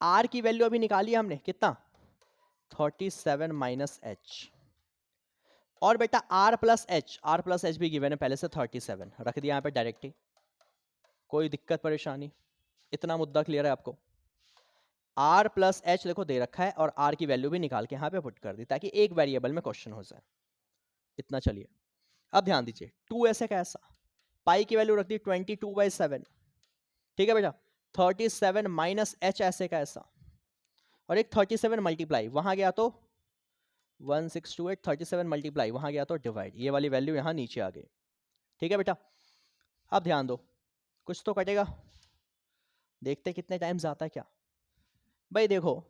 A: r की वैल्यू अभी निकाली हमने, कितना? 37 - एच। और बेटा r प्लस एच भी गिवन है पहले से 37, रख दिया यहाँ पे डायरेक्ट ही। कोई दिक्कत परेशानी? इतना मुद्दा क्लियर है आपको? r प्लस एच देखो दे रखा है, और r की वैल्यू भी निकाल के यहाँ पे पुट कर दी ताकि एक वेरिएबल में क्वेश्चन हो जाए। इतना चलिए, अब ध्यान दीजिए, 2 ऐसे कैसा, पाई की वैल्यू रख दी 22/7। ठीक है बेटा, 37 - एच ऐसे कैसा, और एक 37 मल्टीप्लाई वहां गया तो 1628, 37 मल्टीप्लाई वहां गया तो डिवाइड, ये वाली वैल्यू यहां नीचे आ गई। ठीक है बेटा, अब ध्यान दो, कुछ तो कटेगा, देखते कितने टाइम्स आता है क्या। भाई देखो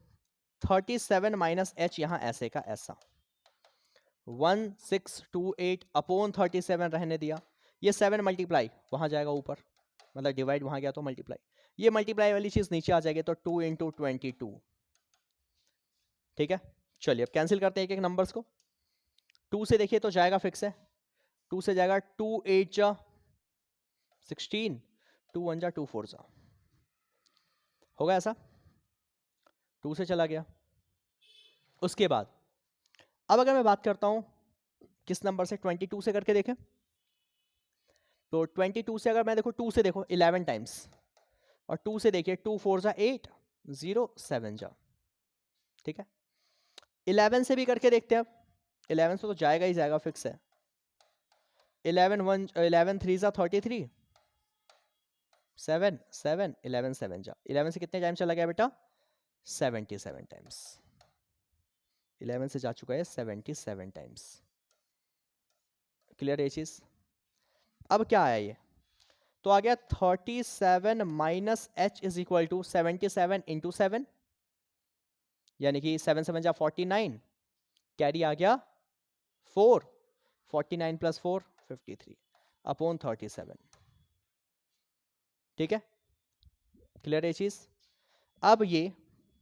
A: 37 - एच यहां ऐसे का ऐसा, 1628 अपॉन 37 रहने दिया, ये 7 मल्टीप्लाई वहां जाएगा ऊपर, मतलब डिवाइड वहां गया तो मल्टीप्लाई, ये मल्टीप्लाई वाली चीज नीचे आ जाएगी तो 2 × 22। ठीक है, चलिए अब कैंसिल करते हैं एक एक नंबर्स को। 2 से देखिए तो जाएगा फिक्स है, 2 से जाएगा 2 8 जा 16, 2 1 जा 2 4 जा, होगा ऐसा, 2 से चला गया, उसके बाद अब अगर मैं बात करता हूं किस नंबर से, 22 से करके देखें, तो 22 से अगर मैं देखो 2 से देखो 11 टाइम्स, और 2 से देखिए 2 4 जा 8, 0 7 जा, ठीक है। 11 से भी करके देखते हैं, अब 11 से तो जाएगा ही जाएगा, फिक्स है। 11 3 जा 33, 7 7 11 7 जा, 11 से कितने टाइम चला गया बेटा, 77 टाइम्स। 11 से जा चुका है 77 टाइम्स। क्लियर ये चीज। अब क्या आया ये, तो आ गया 37 minus h is equal to 77 into 7, यानी कि 7 7 जा 49, कैरी आ गया 4, 49 प्लस 4 53 अपॉन 37, ठीक है। क्लियर है चीज। अब ये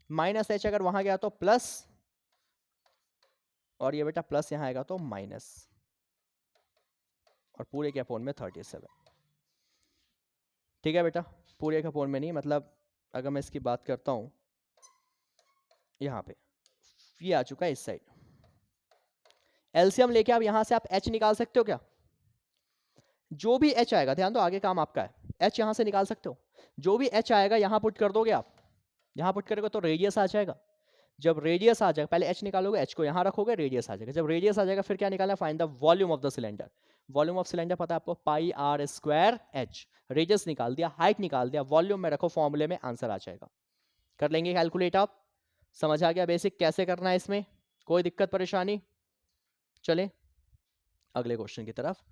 A: माइनस एच अगर वहां गया तो प्लस, और ये बेटा प्लस यहां आएगा तो माइनस, और पूरे के अपॉन में 37, ठीक है बेटा। पूरे के अपॉन में नहीं, मतलब अगर मैं इसकी बात करता हूं, यहां पे ये आ चुका है इस साइड, एलसीएम लेके आप यहां से आप एच निकाल सकते हो क्या, जो भी एच आएगा, ध्यान दो आगे काम आपका है, एच यहां से निकाल सकते हो, जो भी एच आएगा यहां पुट कर दोगे आप, यहां पुट करोगे तो रेडियस आ जाएगा। जब रेडियस आ जाएगा, पहले एच निकालोगे, एच को यहां रखोगे, रेडियस आ जाएगा। जब रेडियस आ जाएगा फिर क्या निकालना, find the volume of the cylinder. Volume of cylinder पता है आपको, पाई आर स्क्वायर एच। रेडियस निकाल दिया, हाइट निकाल दिया, वॉल्यूम में रखो, फॉर्मूले में आंसर आ जाएगा। कर लेंगे कैलकुलेट आप। समझ आ गया बेसिक कैसे करना है, इसमें कोई दिक्कत परेशानी। चले अगले क्वेश्चन की तरफ,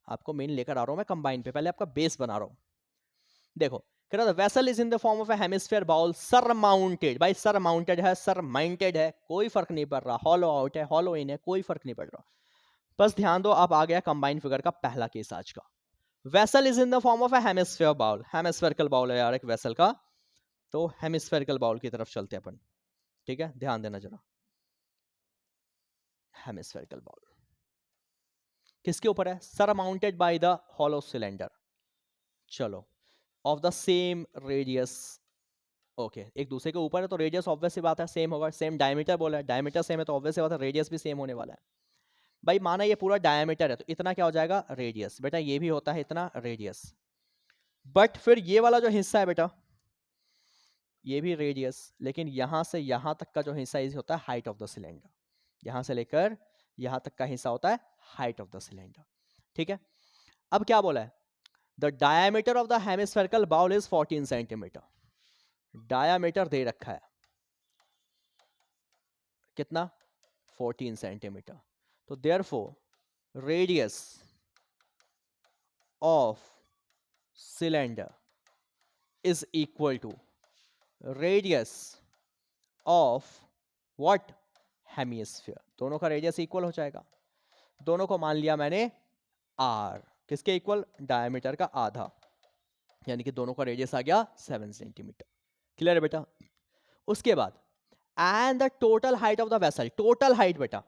A: आपको मेन लेकर आ रहा हूं मैं कंबाइन पे, पहले आपका बेस बना रहा हूं। देखो कह रहा था vessel is in the form of a hemisphere bowl surmounted, भाई सरमाउंटेड है, सरमाउंटेड है, कोई फर्क नहीं पड़ रहा, हॉलो आउट है, हॉलो इन है, कोई फर्क नहीं पड़ रहा। बस ध्यान दो, अब आ गया कंबाइन फिगर का पहला केस आज का। Vessel is in the form of a hemisphere bowl, hemispherical bowl है यार एक वेसल का, तो हेमिस्फेरिकल बाउल की तरफ चलते हैं अपन, ठीक है। ध्यान देना जरा, हेमिस्फेरिकल बाउल किसके ऊपर है, surmounted by the hollow cylinder, चलो of the same radius, okay एक दूसरे के ऊपर है तो रेडियस ऑब्वियस सी बात है सेम होगा, सेम डायमीटर बोला है, डायमीटर सेम है तो ऑब्वियस सी बात है रेडियस भी सेम होने वाला है। भाई माना ये पूरा डायमीटर है तो इतना क्या हो जाएगा, रेडियस, बेटा ये भी होता है इतना रेडियस, बट फिर ये वाला जो हिस्सा है बेटा ये भी रेडियस, लेकिन यहां से यहां तक का जो हिस्सा होता है हाइट ऑफ द सिलेंडर, यहां से लेकर यहां तक का हिस्सा होता है हाइट ऑफ द सिलेंडर, ठीक है। अब क्या बोला है, the diameter of the hemispherical bowl is 14 centimetre, diameter दे रखा है कितना, 14 सेंटीमीटर, तो therefore radius of cylinder is equal to radius of what, hemisphere, दोनों का रेडियस इक्वल हो जाएगा। दोनों को मान लिया मैंने आर, किसके इक्वल, डायमीटर का आधा, यानी कि दोनों का रेडियस आ गया 7 सेंटीमीटर। क्लियर है बेटा। उसके बाद and the total height of the vessel, total height बेटा,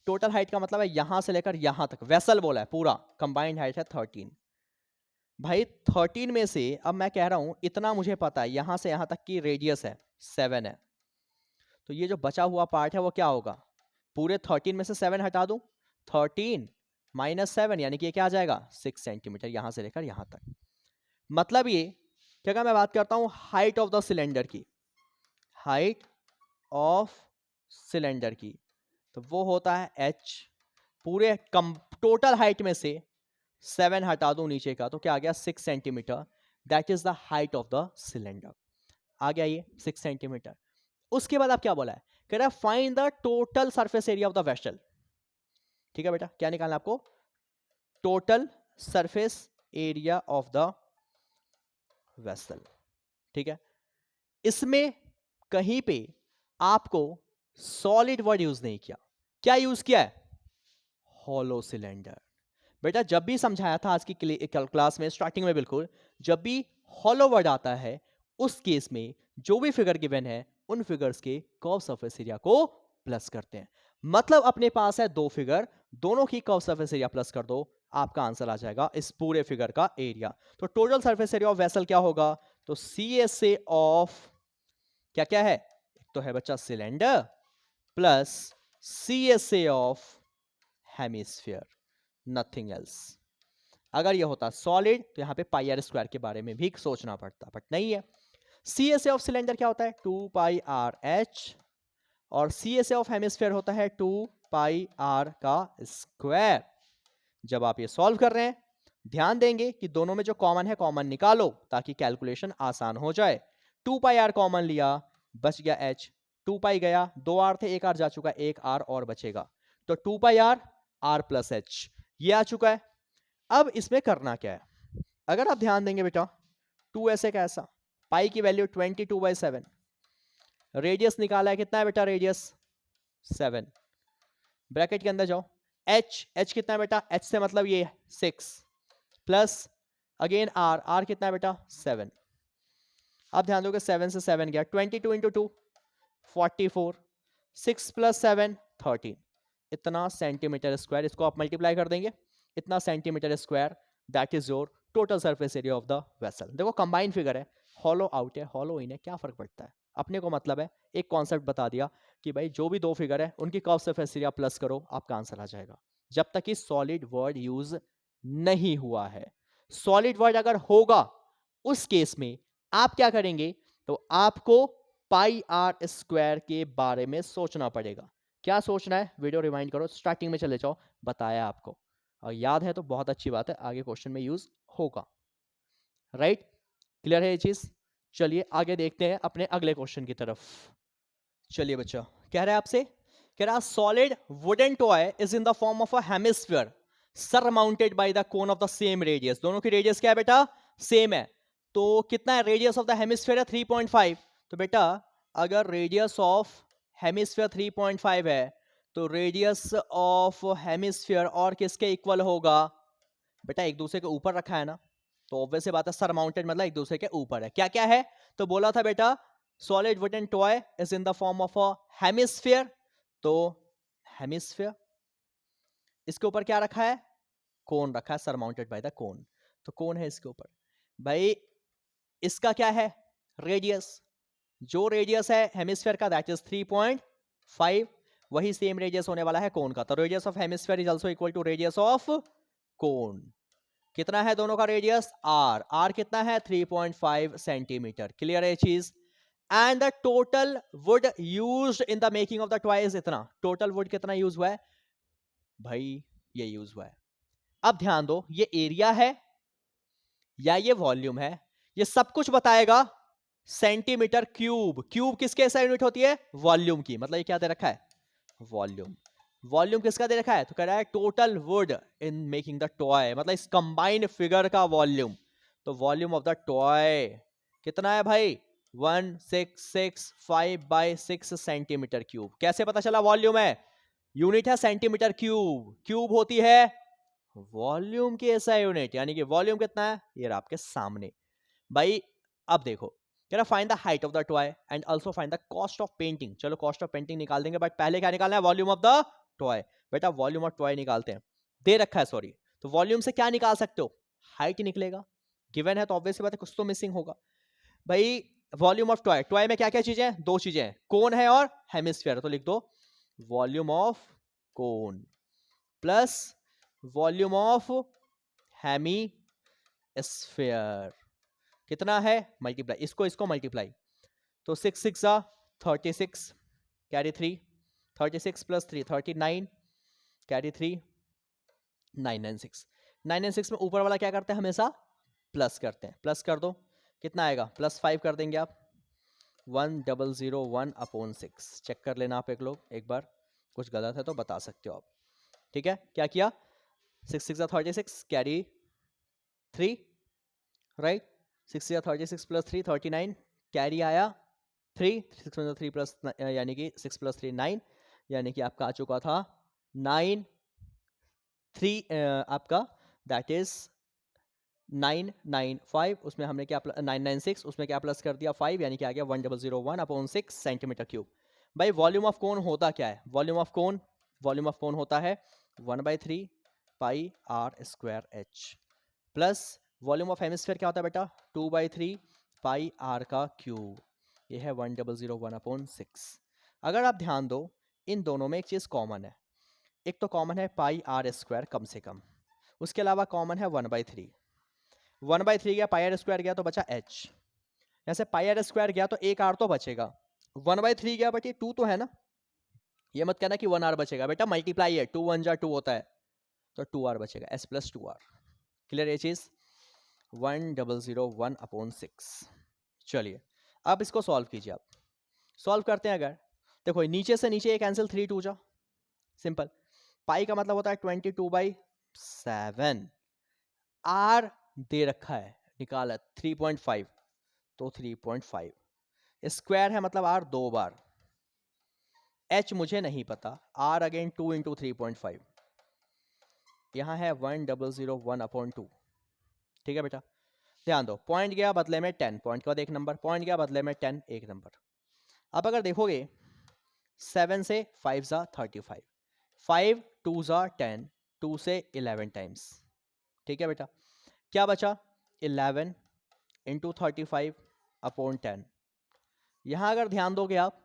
A: टोटल हाइट का मतलब है यहां से लेकर यहां तक, वेसल बोला है पूरा, कंबाइंड हाइट है 13। भाई 13 में से अब मैं कह रहा हूं इतना मुझे पता है, यहां से यहां तक की रेडियस है 7 है, तो ये जो बचा हुआ पार्ट है वो क्या होगा, पूरे 13 में से 7 हटा दूं, 13 माइनस 7 यानी कि ये क्या आ जाएगा 6 सेंटीमीटर, यहां से लेकर यहां तक। मतलब ये क्या, अगर मैं बात करता हूं हाइट ऑफ द सिलेंडर की, हाइट ऑफ सिलेंडर की, तो वो होता है h, पूरे टोटल हाइट में से 7 हटा दूं नीचे का तो क्या आ गया 6 centimetre, that is the height of the cylinder, आ गया ये 6 सेंटीमीटर। उसके बाद आप क्या बोला है, कह रहा है find the total surface area of the vessel, ठीक है बेटा, क्या निकालना आपको, total surface area of the vessel, ठीक है। इसमें कहीं पे आपको सॉलिड वर्ड यूज नहीं किया, क्या यूज किया है, हॉलो सिलेंडर। बेटा जब भी समझाया था आज की क्लास में स्टार्टिंग में, बिल्कुल जब भी हॉलो वर्ड आता है उस केस में जो भी फिगर गिवन है उन फिगर्स के कर्व सरफेस एरिया को प्लस करते हैं। मतलब अपने पास है दो फिगर, दोनों की कर्व सरफेस एरिया प्लस कर दो, आपका आंसर आ जाएगा इस पूरे फिगर का एरिया। तो total surface area of vessel क्या होगा, तो सी एस ए ऑफ क्या क्या है, एक तो है बच्चा cylinder, plus CSA of hemisphere, nothing else. अगर ये होता सॉलिड तो यहाँ पे पाई आर स्क्वायर के बारे में भी सोचना पड़ता, बट नहीं है। CSA ऑफ सिलेंडर क्या होता है? 2πRH, और CSA ऑफ हेमिस्फीयर होता है 2πR का स्क्वायर। जब आप ये सॉल्व कर रहे हैं, ध्यान देंगे कि दोनों में जो कॉमन है कॉमन निकालो ताकि कैलकुलेशन आसान हो जाए। 2πR कॉमन लिया, बच गया H, 2π गया, 2R थे, 1R जा चुका, 1R और बचेगा, तो 2πR R प्लस H ये आ चुका है। अब इसमें करना क्या है? अगर आप ध्यान देंगे बेटा, 2 ऐसे कैसा, पाई की वैल्यू 22/7, रेडियस निकाला है, कितना है बेटा रेडियस? 7, ब्रैकेट के अंदर जाओ, H कितना है बेटा? H से मतलब ये 6 प्लस अगेन R कितना है बेटा? 7। अब ध्यान दोगे 7 से 7 गया, 22 इंटू 2 44, 6 प्लस 7 13, इतना सेंटीमीटर स्क्वायर। इसको आप मल्टीप्लाई कर देंगे, इतना centimetre square, that is your total surface area of the vessel. देखो कंबाइन फिगर है, हॉलो आउट है, हॉलो इन है, क्या फर्क पड़ता है? अपने को मतलब है, एक कॉन्सेप्ट बता दिया कि भाई जो भी दो फिगर है उनकी कर्व सरफेस एरिया प्लस करो, आपका आंसर आ जाएगा। जब तक कि सॉलिड वर्ड यूज नहीं हुआ है। सॉलिड वर्ड अगर होगा उस केस में आप क्या करेंगे? तो आपको पाई आर स्क्वायर के बारे में सोचना पड़ेगा। क्या सोचना है? वीडियो रिमाइंड करो, स्टार्टिंग में चले जाओ, बताया आपको, और याद है तो बहुत अच्छी बात है, आगे क्वेश्चन में यूज होगा। राइट, क्लियर है ये चीज? चलिए आगे देखते हैं अपने अगले क्वेश्चन की तरफ। चलिए बच्चा, कह रहा है आपसे, कह रहा solid wooden toy is in the form of a hemisphere surmounted by the cone of the same radius. दोनों की रेडियस क्या है बेटा? सेम है। तो कितना है रेडियस ऑफ द हेमिस्फीयर? है 3.5। तो बेटा अगर रेडियस ऑफ हेमिस्फीयर 3.5 है तो रेडियस ऑफ हेमिस्फीयर और किसके इक्वल होगा? बेटा एक दूसरे के ऊपर रखा है ना, तो ऑब्वियस बात है सरमाउंटेड मतलब एक दूसरे के ऊपर है। क्या क्या है? तो बोला था बेटा solid wooden toy is in the form of a hemisphere, तो हेमिस्फीयर, इसके ऊपर क्या रखा है? कोन रखा है, सरमाउंटेड बाय द कोन, तो कोन है इसके ऊपर। भाई इसका क्या है? रेडियस, जो रेडियस है हेमिस्फीयर का दैट इज 3.5, वही सेम रेडियस होने वाला है कोन का, तो radius of hemisphere is also equal to radius of cone. कितना है दोनों का रेडियस? R कितना है? 3.5 सेंटीमीटर। क्लियर है ये चीज? And the total would used in the making of the toy is इतना। टोटल वुड कितना यूज हुआ है? भाई ये यूज हुआ है। अब ध्यान दो, ये एरिया है या ये वॉल्यूम है, ये सब कुछ बताएगा सेंटीमीटर क्यूब। क्यूब किसके ऐसा यूनिट होती है? वॉल्यूम की। मतलब ये क्या दे रखा है? वॉल्यूम। वॉल्यूम किसका दे रखा है? तो कह रहा है total would in making the toy, मतलब इस कंबाइंड फिगर का वॉल्यूम। तो वॉल्यूम ऑफ द टॉय कितना है भाई? 1665/6 सेंटीमीटर क्यूब। कैसे पता चला वॉल्यूम है? यूनिट है सेंटीमीटर क्यूब, क्यूब होती है वॉल्यूम की ऐसा यूनिट, यानी कि वॉल्यूम कितना है? ये रहा आपके सामने। भाई अब देखो, कह रहा find the height of the toy and also find the cost of painting. चलो कॉस्ट ऑफ पेंटिंग निकाल देंगे, बट पहले क्या निकालना है? Volume of the toy. बेटा वॉल्यूम ऑफ टॉय निकालते हैं, दे रखा है सॉरी, तो वॉल्यूम से क्या निकाल सकते हो? हाइट निकलेगा, गिवन है तो ऑब्वियस बात है कुछ तो मिसिंग होगा। भाई वॉल्यूम ऑफ टॉय, टॉय में क्या क्या चीजें हैं? दो चीजें हैं, कोन है और हेमिस्फीयर, तो लिख दो volume of cone plus volume of hemisphere. कितना है? मल्टीप्लाई, इसको इसको मल्टीप्लाई, तो 6 6 36, कैरी 3, 36 प्लस 3 39, कैरी 3, 996। 996 में ऊपर वाला क्या करते हैं? हमेशा प्लस करते हैं, प्लस कर दो, कितना आएगा? +5 कर देंगे आप, 1001/6। चेक कर लेना आप एक लोग एक बार, कुछ गलत है तो बता सकते हो आप। ठीक है, क्या किया? 6 6 36, कैरी 3, राइट, 6 36 प्लस 3 39, कैरी आया 3, 6 3 प्लस यानी कि 6 प्लस 3 9, यानी कि आपका आ चुका था 9 3 आपका दैट इज 995, उसमें हमने क्या 996, उसमें क्या प्लस कर दिया 5, यानी कि आ गया 1001/6 सेंटीमीटर क्यूब। भाई वॉल्यूम ऑफ कोन होता क्या है? Volume of cone, volume of cone होता है 1/3 pi are square H, plus volume of hemisphere क्या होता है बेटा? 2/3 पाई आर का क्यूब, ये है 1001/6। अगर आप ध्यान दो इन दोनों में एक चीज़ कॉमन है, एक तो कॉमन है पाई आर स्क्वायर कम से कम, उसके अलावा कॉमन है 1/3। 1/3 गया, पाई आर स्क्वायर गया तो बचा एच। जैसे पाई आर स्क्वायर गया तो एक आर तो बचेगा, 1/3 गया बट ये 2 तो है ना, ये मत कहना कि 1 आर बचेगा, बेटा मल्टीप्लाई है, 2 1 जा 2 होता है, तो 2 आर बचेगा, एस प्लस 2 आर। क्लियर ये चीज़? 1001/6। चलिए अब इसको सॉल्व कीजिए। आप सॉल्व करते हैं, अगर देखो नीचे से नीचे ये कैंसिल, 3 2 जा, सिंपल। पाई का मतलब होता है 22/7। आर दे रखा है, निकाला 3.5, तो 3.5 स्क्वायर है, मतलब आर 2 बार। एच मुझे नहीं पता, आर अगेन 2 × 3.5, यहाँ है 1001/2। ठीक है बेटा, ध्यान दो, पॉइंट गया बदले में 10, पॉइंट के बाद एक नंबर, पॉइंट गया बदले में 10, एक नंबर। अब अगर देखोगे 7 से 5 जा 35, 5 2 जा 10, 2 से 11 टाइम्स। ठीक है बेटा, क्या बचा 11 × 35/10। यहाँ अगर ध्यान दोगे आप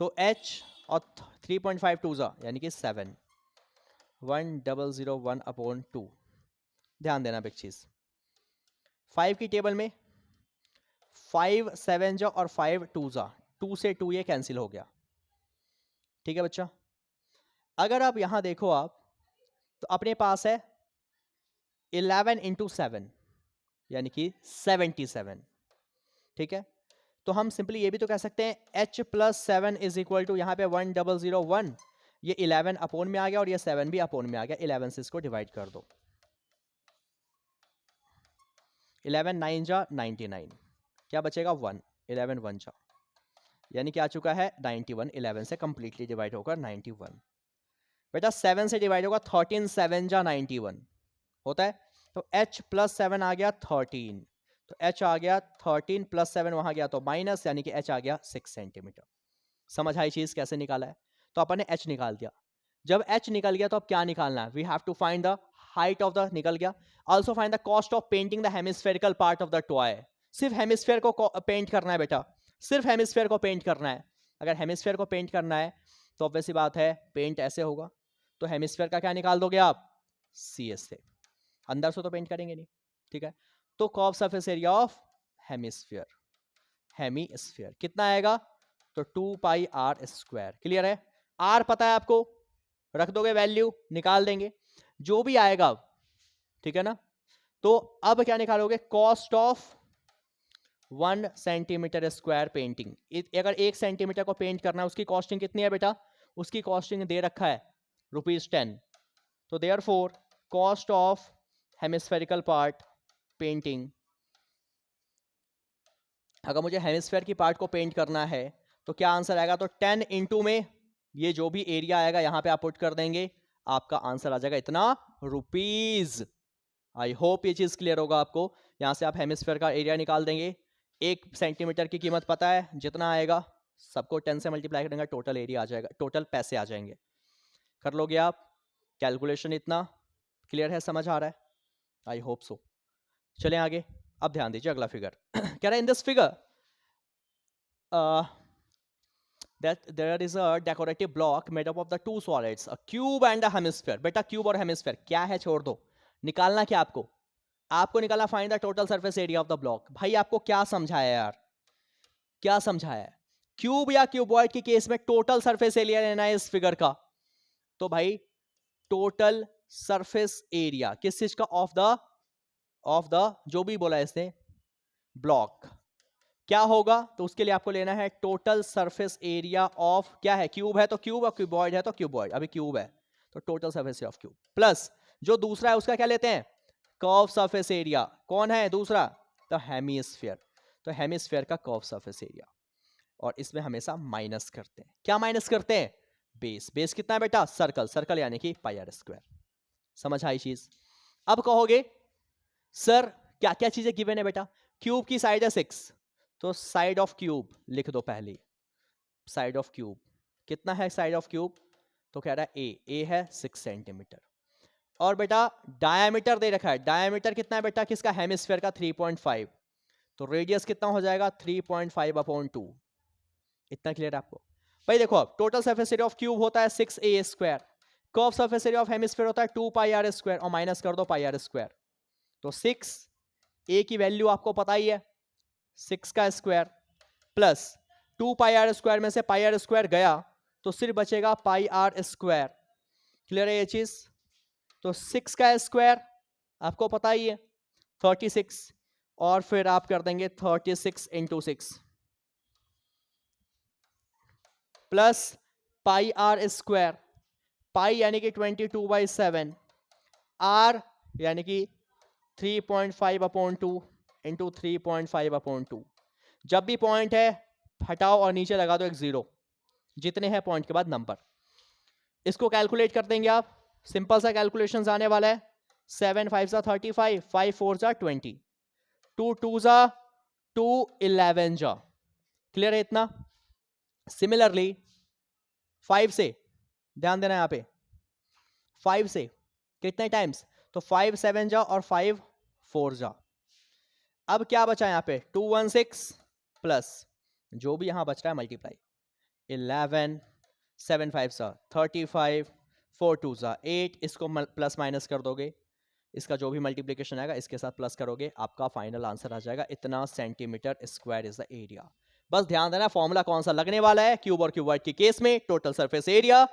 A: तो h और 3.5 2 जा यानी कि 7, 1001/2। ध्यान देना एक चीज, 5 की टेबल में 5 7 जा और 5 2 जा, 2 से 2 ये कैंसिल हो गया। ठीक है बच्चा, अगर आप यहां देखो आप तो अपने पास है 11 × 7 यानी कि 77। ठीक है, तो हम सिंपली ये भी तो कह सकते हैं h + 7 = यहाँ पे 1001, ये 11 अपोन में आ गया और ये 7 भी अपोन में आ गया, 11 से इसको डिवाइड कर दो, 11 9 जा 99, क्या बचेगा 1, 11 1 जा, यानी कि आ चुका है 91, 11 से कंप्लीटली डिवाइड होकर 91। बेटा 7 से डिवाइड होगा 13, 7 जा 91 होता है, तो h + 7 आ गया 13, तो h आ गया 13 + 7 वहां गया तो माइनस, यानी कि h आ गया 6 सेंटीमीटर। समझ आई चीज कैसे निकाला है? तो अपन ने h निकाल दिया। जब h निकल गया तो अब क्या निकालना है? We have to find the height of the, निकल गया। Also find the cost of painting the hemispherical part of the toy. सिर्फ हेमिस्फेयर को पेंट करना है बेटा, सिर्फ हेमिस्फेयर को पेंट करना है। अगर हेमिस्फेयर को पेंट करना है तो ऑब्वियस सी बात है पेंट ऐसे होगा, तो हेमिस्फेयर का क्या निकाल दोगे आप? CS से, अंदर से तो पेंट करेंगे नहीं। ठीक है, तो curve surface area of hemisphere, hemisphere कितना आएगा? तो 2πr²। क्लियर है? r पता है आपको, रख दोगे वैल्यू, निकाल देंगे जो भी आएगा। ठीक है ना, तो अब क्या निकालोगे? Cost of 1 centimetre square painting. अगर 1 सेंटीमीटर को पेंट करना है उसकी कॉस्टिंग कितनी है बेटा? उसकी कॉस्टिंग दे रखा है ₹10। तो therefore cost of hemispherical part painting, अगर मुझे हेमिस्फेयर की पार्ट को पेंट करना है तो क्या आंसर आएगा? तो 10 इंटू में ये जो भी एरिया आएगा यहां पे आप पुट कर देंगे, आपका आंसर आ जाएगा इतना ₹। आई होप ये चीज क्लियर होगा आपको। यहां से आप हेमिस्फेयर का एरिया निकाल देंगे, 1 सेंटीमीटर की कीमत पता है, जितना आएगा सबको 10 से मल्टीप्लाई करेंगे, टोटल एरिया आ जाएगा, टोटल पैसे आ जाएंगे। कर लोगे आप कैलकुलेशन? इतना क्लियर है, समझ आ रहा है? I hope so. चलें आगे, अब ध्यान दीजिए अगला फिगर। कह रहा है in this figure that there is a decorative block made up of the two solids, a cube and a hemisphere। बेटा क्यूब और हेमिस्फेयर क्या है छोड़ दो, निकालना क्या आपको? आपको निकालना find the total surface area of the block. भाई आपको क्या समझाया यार, क्या समझाया? क्यूब या क्यूबॉइड के केस में टोटल सरफेस एरिया लेना है इस फिगर का, तो भाई टोटल सरफेस एरिया किस चीज का? ऑफ द जो भी बोला है इसने ब्लॉक, क्या होगा? तो उसके लिए आपको लेना है टोटल सरफेस एरिया ऑफ, क्या है? क्यूब है तो क्यूब और क्यूबॉइड है तो क्यूबॉइड। अभी क्यूब है तो total surface area of cube plus जो दूसरा है उसका क्या लेते हैं? Curve surface area. कौन है दूसरा? तो हेमिस्फेयर। तो हेमिस्फेयर का कर्व सरफेस एरिया, और इसमें हमेशा माइनस करते हैं। क्या माइनस करते हैं? बेस। बेस कितना है बेटा? सर्कल। सर्कल यानी कि πr²। समझ आई चीज? अब कहोगे सर क्या क्या चीजें गिवन है बेटा? क्यूब की साइड है 6, तो साइड ऑफ क्यूब लिख दो पहले। साइड ऑफ क्यूब कितना है? साइड ऑफ क्यूब तो कह रहा है ए है 6 सेंटीमीटर। और बेटा डायमीटर दे रखा है, डायमीटर कितना है बेटा? किसका? हेमिस्फेयर का 3.5, तो रेडियस कितना हो जाएगा? 3.5/2। इतना क्लियर आपको? भाई देखो अब total surface area of cube होता है 6a², curve surface area of hemisphere होता है 2πr² और माइनस कर दो πr²। तो 6a की वैल्यू आपको पता ही है 6 का स्क्वायर प्लस 2πr² में से πr² गया तो सिर्फ बचेगा πr²। क्लियर है ये चीज? तो 6 का स्क्वायर आपको पता ही है 36 और फिर आप कर देंगे 36 इंटू 6 प्लस πr², पाई यानी कि 22/7, r यानी कि 3.5/2 इंटू 3.5/2। जब भी पॉइंट है हटाओ और नीचे लगा दो एक जीरो, जितने हैं पॉइंट के बाद नंबर। इसको कैलकुलेट कर देंगे आप, सिंपल सा कैलकुलेशन आने वाला है। 7 5 जा 35, 5 4 जा 20, 2 2 जा 2 11 जा। क्लियर है इतना? सिमिलरली 5 से ध्यान देना यहां पे, 5 से कितने टाइम्स? तो 5 7 जा और 5 4 जा। अब क्या बचा यहां पे? 216 प्लस जो भी यहां बच रहा है मल्टीप्लाई 11, 7 5 जा 35, 4 2 जा 8, इसको प्लस माइनस कर दोगे, इसका जो भी मल्टीप्लिकेशन आएगा इसके साथ प्लस करोगे, आपका फाइनल आंसर आ जाएगा इतना centimetre square is the area. बस ध्यान देना फॉर्मूला कौन सा लगने वाला है, क्यूब और क्यूबॉइड के केस में टोटल सरफेस एरिया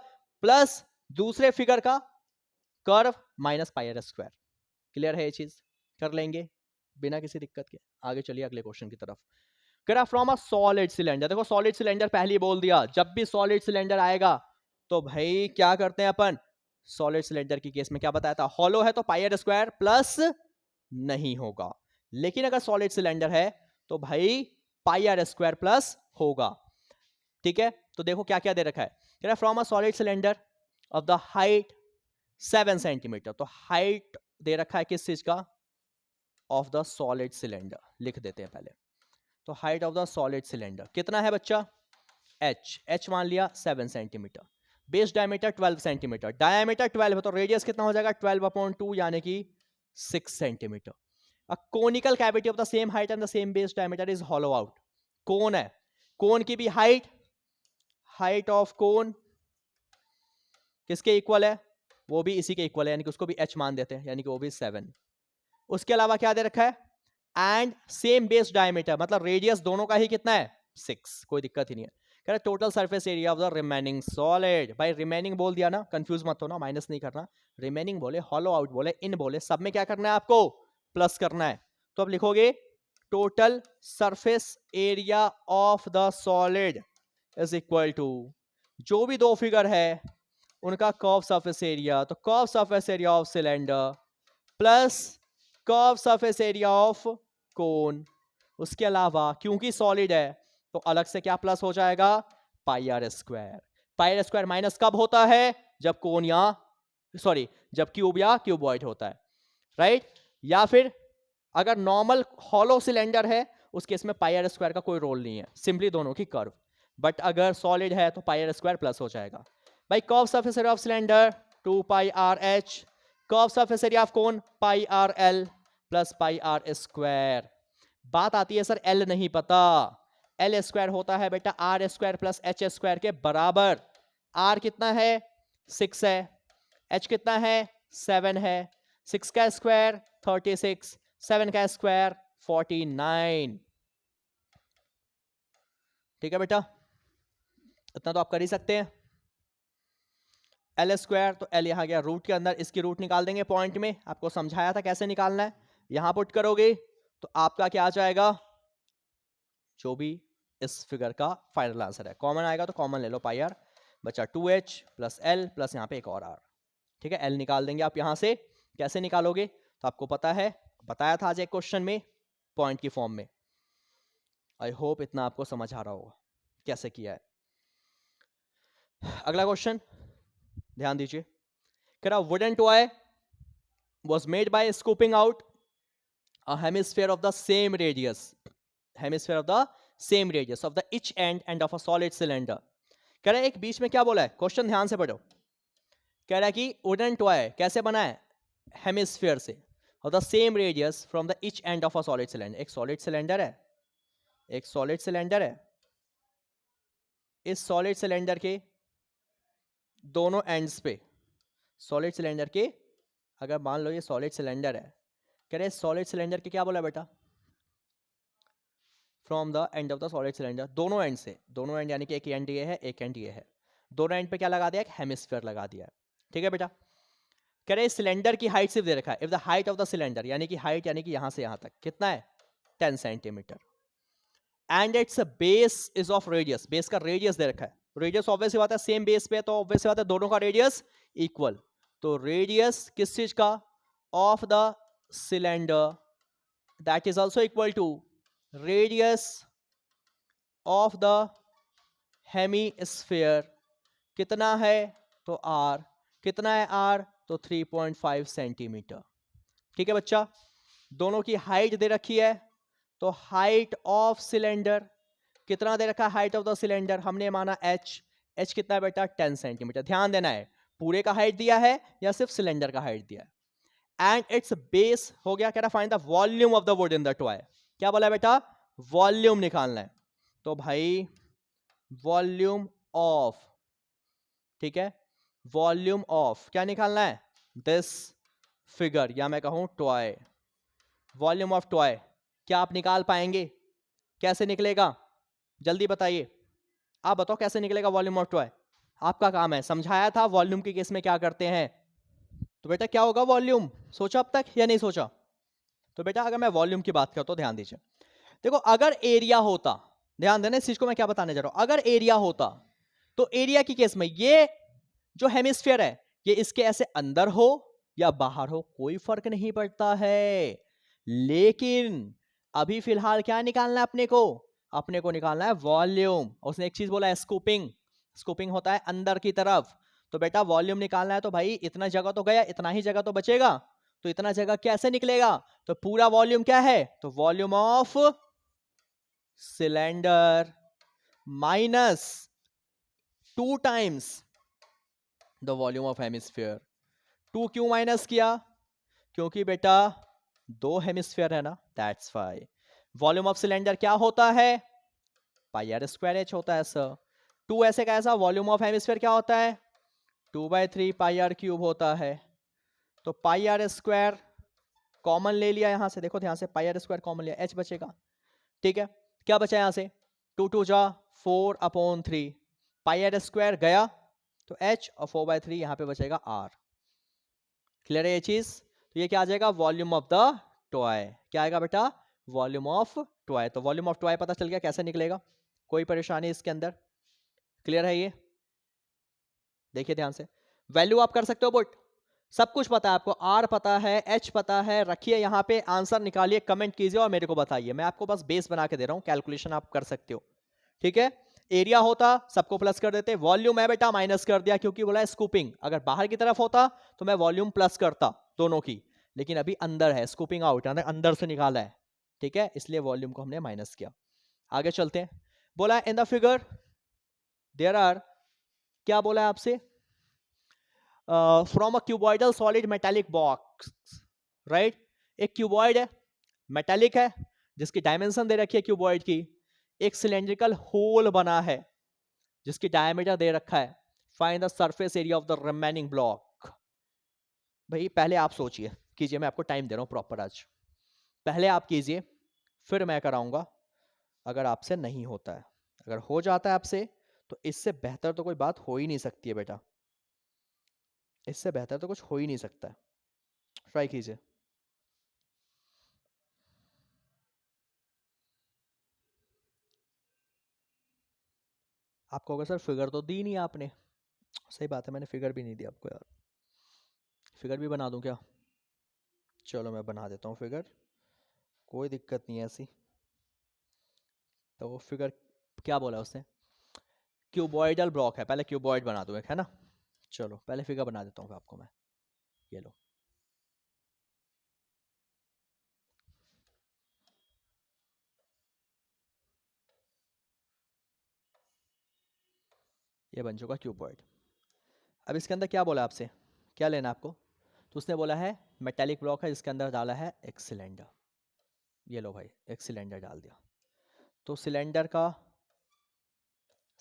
A: प्लस दूसरे फिगर का कर्व माइनस πr²। क्लियर है ये चीज? कर लेंगे बिना किसी दिक्कत के। आगे चलिए अगले क्वेश्चन की तरफ। करा फ्रॉम अ सॉलिड सिलेंडर। देखो सॉलिड सिलेंडर पहले ही बोल दिया, जब भी सॉलिड सिलेंडर आएगा तो भाई क्या करते हैं अपन, सॉलिड सिलेंडर की केस में क्या बताया था, हॉलो है तो πr² प्लस नहीं होगा, लेकिन अगर सॉलिड सिलेंडर है तो भाई πr² प्लस होगा। ठीक है, तो देखो क्या क्या दे रखा है, कह रहा from a solid cylinder of the height 7 centimetre. तो हाइट दे रखा है किस चीज का, ऑफ द सॉलिड सिलेंडर, लिख देते हैं पहले। तो height of the solid cylinder कितना है बच्चा, h मान लिया 7 centimetre, base diameter 12 centimetre, diameter 12 है तो रेडियस कितना हो जाएगा 12/2 यानी कि 6 centimetre. A conical cavity of the same height and the same base diameter is hollow out. Cone है, कोन की भी हाइट ऑफ कोन किसके इक्वल है, वो भी इसी के इक्वल है, यानी कि उसको भी h मान देते हैं, यानी कि वो भी 7। उसके अलावा क्या दे रखा है, एंड सेम बेस डायमीटर, मतलब रेडियस दोनों का ही कितना है 6, कोई दिक्कत ही नहीं है। कह रहा total surface area of the remaining solid. भाई रिमेनिंग बोल दिया ना, कंफ्यूज मत होना, माइनस नहीं करना, रिमेनिंग बोले, हॉलो आउट बोले, इन बोले, सब में क्या करना है आपको, प्लस करना है। तो अब लिखोगे total surface area of the solid is equal to, जो भी दो फिगर है उनका कर्व सरफेस एरिया, तो curve surface area of cylinder plus curve surface area of cone. उसके अलावा क्योंकि सॉलिड है तो अलग से क्या प्लस हो जाएगा, πr²। πr² माइनस कब होता है, जब कोन या सॉरी जब क्यूब या क्यूबॉइड होता है, राइट। या फिर अगर नॉर्मल हॉलो सिलेंडर है उस केस में πr² का कोई रोल नहीं है, सिंपली दोनों की कर्व। बट अगर सॉलिड है तो πr² प्लस हो जाएगा। भाई curve surface area of cylinder 2πrh, curve surface area of cone πrl plus πr²। बात आती है सर l नहीं पता, l² होता है बेटा r² प्लस h² के बराबर। r कितना है 6 है, h कितना है 7 है, 6 का स्क्वायर 36, 7 का स्क्वायर 49। ठीक है बेटा, इतना तो आप कर ही सकते हैं। l² तो l यहां गया रूट के अंदर, इसकी रूट निकाल देंगे पॉइंट में, आपको समझाया था कैसे निकालना है। यहां पुट करोगे तो आपका क्या आ जाएगा, जो भी इस फिगर का फाइनल आंसर है, कॉमन आएगा तो कॉमन ले लो πr, बचा 2h प्लस l प्लस यहां पे एक और r। ठीक है, l निकाल देंगे आप यहां से, कैसे निकालोगे तो आपको पता है, बताया था आज एक क्वेश्चन में पॉइंट की फॉर्म में। आई होप इतना आपको समझ आ रहा होगा कैसे किया है। अगला क्वेश्चन ध्यान दीजिए, कह रहा wooden toy was made by scooping out a hemisphere of the same radius, hemisphere of the same radius of the each end of a solid cylinder। कह रहा है एक बीच में क्या बोला है, क्वेश्चन ध्यान से पढ़ो। कह रहा है कि वुडन टॉय कैसे बना है, हेमिस्फीयर से, और the same radius from the each and of a solid cylinder. एक सॉलिड सिलेंडर है, एक सॉलिड सिलेंडर है, इस सॉलिड सिलेंडर के दोनों एंड्स पे, सॉलिड सिलेंडर के, अगर मान लो ये सॉलिड सिलेंडर है, कह रहे सॉलिड सिलेंडर के क्या बोला बेटा, from the end of the solid cylinder, दोनों एंड से, दोनों एंड यानी कि एक एंड ये है एक एंड ये है, दोनों एंड पे क्या लगा दिया, एक हेमिस्फीयर लगा दिया है, ठीक है बेटा। कह रहे सिलेंडर की हाइट सिर्फ दे रखा है, if the height of the cylinder यानी कि हाइट यानी कि यहां से यहां तक कितना है 10 centimetre, and it's base is of radius, base का रेडियस दे रखा है, रेडियस ऑब्वियसली बात है सेम बेस पे, तो ऑब्वियसली बात है दोनों का रेडियस इक्वल, तो रेडियस किस चीज का, of the cylinder, that is also equal to radius of the hemisphere, कितना है तो आर, कितना है आर तो 3.5 सेंटीमीटर, ठीक है बच्चा। दोनों की हाइट दे रखी है, तो हाइट ऑफ सिलेंडर कितना दे रखा है, हाइट ऑफ द सिलेंडर हमने माना h, h कितना है बेटा 10 सेंटीमीटर, ध्यान देना है पूरे का हाइट दिया है या सिर्फ सिलेंडर का हाइट दिया है, एंड इट्स बेस हो गया, कह रहा find the volume of the would in the toy, क्या बोला बेटा वॉल्यूम निकालना है, तो भाई वॉल्यूम ऑफ, ठीक है, वॉल्यूम ऑफ क्या निकालना है, दिस फिगर या मैं कहूं टॉय, वॉल्यूम ऑफ टॉय क्या आप निकाल पाएंगे, कैसे निकलेगा जल्दी बताइए, आप बताओ कैसे निकलेगा वॉल्यूम ऑफ टॉय, आपका काम है, समझाया था वॉल्यूम के केस में क्या करते हैं, तो बेटा क्या होगा वॉल्यूम, सोचा अब तक या नहीं सोचा, तो बेटा अगर मैं वॉल्यूम की बात करता हूं ध्यान दीजिए, देखो अगर एरिया होता, ध्यान देना इस चीज को मैं क्या बताने जा रहा हूं, अगर एरिया होता तो एरिया की केस में ये जो हेमिस्फीयर है ये इसके ऐसे अंदर हो या बाहर हो कोई फर्क नहीं पड़ता है, लेकिन अभी फिलहाल क्या निकालना है अपने को निकालना है वॉल्यूम, उसने एक चीज बोला है स्कूपिंग, स्कूपिंग होता है अंदर की तरफ, तो बेटा वॉल्यूम निकालना है तो भाई इतना जगह तो गया, इतना ही जगह तो बचेगा, तो इतना जगह कैसे निकलेगा, तो पूरा वॉल्यूम क्या है, तो volume of cylinder minus 2 times the volume of hemisphere, 2 क्यों माइनस किया, क्योंकि बेटा 2 हेमिस्फीयर है ना, that's why, volume of cylinder क्या होता है पाई आर स्क्वायर एच होता है सर, 2 ऐसे कैसा, वॉल्यूम ऑफ हेमिस्फीयर क्या होता है 2/3 पाई आर क्यूब होता है, तो पाई आर स्क्वायर कॉमन ले लिया यहां से, देखो ध्यान से पाई आर स्क्वायर कॉमन लिया, एच बचेगा, ठीक है, क्या बचा यहां से 2 2 जा 4/3, पाई आर स्क्वायर गया तो h और 4/3 यहां पे बचेगा r, क्लियर है ये चीज, तो ये क्या आ जाएगा वॉल्यूम ऑफ द टॉय, क्या आएगा बेटा वॉल्यूम ऑफ टॉय, तो वॉल्यूम ऑफ टॉय पता चल गया कैसे निकलेगा, कोई परेशानी इसके अंदर, क्लियर है ये, देखिए ध्यान से, वैल्यू आप कर सकते हो बुट, सब कुछ पता है आपको, r पता है h पता है, रखिए यहाँ पे आंसर निकालिए, कमेंट कीजिए और मेरे को बताइए, मैं आपको बस बेस बना के दे रहा हूँ, कैलकुलेशन आप कर सकते हो, ठीक है। एरिया होता सबको प्लस कर देते, वॉल्यूम है बेटा माइनस कर दिया क्योंकि बोला स्कूपिंग, अगर बाहर की तरफ होता तो मैं वॉल्यूम प्लस करता दोनों की, लेकिन अभी अंदर है, स्कूपिंग आउट अंदर से निकाला है, ठीक है, इसलिए वॉल्यूम को हमने माइनस किया। आगे चलते हैं, बोला in the figure there are, क्या बोला है आपसे, from a cuboidal solid metallic box, right, एक क्यूबॉइड है मेटालिक है जिसकी डायमेंशन दे रखी है क्यूबॉइड की, एक सिलेंड्रिकल होल बना है जिसकी डायमीटर दे रखा है, find the surface area of the remaining block, भाई पहले आप सोचिए कीजिए, मैं आपको टाइम दे रहा हूं प्रॉपर आज, पहले आप कीजिए फिर मैं कराऊंगा, अगर आपसे नहीं होता है, अगर हो जाता है आपसे तो इससे बेहतर तो कोई बात हो ही नहीं सकती है बेटा, इससे बेहतर तो कुछ हो ही नहीं सकता है, ट्राई कीजिए। आपको अगर सर फिगर तो दी नहीं आपने, सही बात है मैंने फिगर भी नहीं दी आपको यार, फिगर भी बना दूं क्या, चलो मैं बना देता हूँ फिगर, कोई दिक्कत नहीं है ऐसी, तो वो फिगर क्या बोला उसने, क्यूबॉइडल ब्लॉक है, पहले क्यूबॉइड बना दूं एक, है ना, चलो पहले फिगर बना देता हूँ आपको मैं, ये लो, ये बन चुका क्यूबॉइड। अब इसके अंदर क्या बोला आपसे, क्या लेना आपको, तो उसने बोला है मेटालिक ब्लॉक है जिसके अंदर डाला है एक सिलेंडर, ये लो भाई एक सिलेंडर डाल दिया, तो सिलेंडर का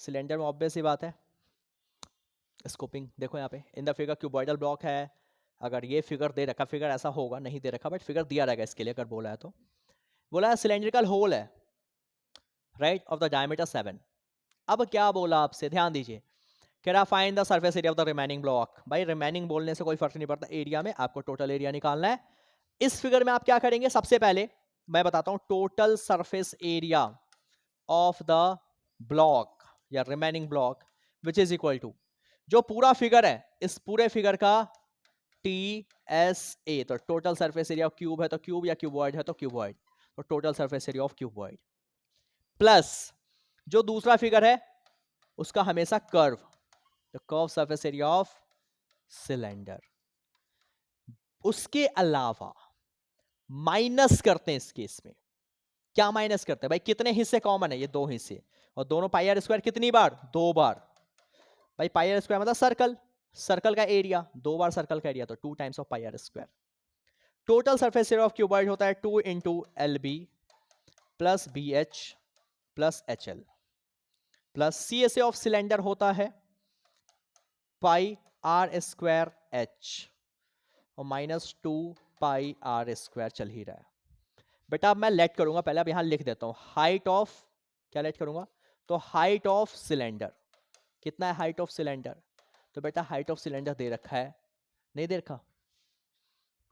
A: सिलेंडर में ऑब्वियस ही बात है स्कोपिंग देखो यहाँ पे इन द फिगर क्यूबॉइडल ब्लॉक है। अगर ये फिगर दे रखा, फिगर ऐसा होगा नहीं दे रखा बट फिगर दिया रहेगा इसके लिए, अगर बोला है तो बोला है सिलेंड्रिकल होल है राइट ऑफ द डायमीटर 7। अब क्या बोला आपसे, ध्यान दीजिए, कह रहा find the surface area of the remaining block. भाई रिमेनिंग बोलने से कोई फर्क नहीं पड़ता, एरिया में आपको टोटल एरिया निकालना है। इस फिगर में आप क्या करेंगे, सबसे पहले मैं बताता हूं total surface area of the block या remaining block which is equal to जो पूरा फिगर है, इस पूरे फिगर का टी एस ए, तो total surface area of cube है तो क्यूब, या क्यूबॉइड है तो क्यूबॉइड, तो total surface area of cuboid plus जो दूसरा फिगर है उसका हमेशा curve, the curve surface area of cylinder. उसके अलावा माइनस करते हैं इस केस में, क्या माइनस करते हैं भाई, कितने हिस्से कॉमन है, ये दो हिस्से, और दोनों पाई आर स्क्वायर कितनी बार, 2 बार। भाई पाई आर स्क्वायर मतलब सर्कल, सर्कल का एरिया, 2 बार सर्कल का एरिया तो 2 times of pi are square. Total surface area of cuboid होता है 2 into l b plus b h plus h l plus C S A of cylinder होता है पाई आर स्क्वायर एच और माइनस 2 पाई आर स्क्वायर चल ही रहा है। बेटा अब मैं लेट करूंगा, पहले अब यहां लिख देता हूं हाइट ऑफ, क्या लेट करूंगा, तो हाइट ऑफ सिलेंडर, कितना है हाइट ऑफ सिलेंडर, तो बेटा हाइट ऑफ सिलेंडर दे रखा है, नहीं दे रखा,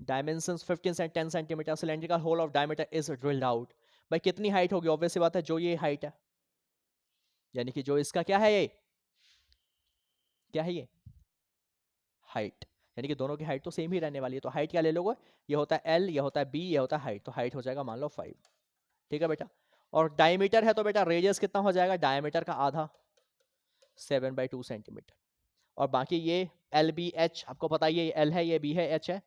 A: डायमेंशंस 15 से 10 centimetre, cylindrical whole of diameter is drilled out. भाई कितनी हाइट होगी, ऑब्वियस सी बात है जो ये हाइट है, यानी कि जो इसका क्या है, ये क्या है, ये हाइट, यानी कि दोनों की हाइट तो सेम ही रहने वाली है, तो हाइट क्या ले लोगे, ये होता है एल, ये होता है बी, ये होता है हाइट, तो हाइट हो जाएगा मान लो 5, ठीक है बेटा। और डायमीटर है तो बेटा रेडियस कितना हो जाएगा, डायमीटर का आधा 7/2 सेंटीमीटर, और बाकी ये एल बी एच आपको पता ही है, एल है, ये बी है, एच है।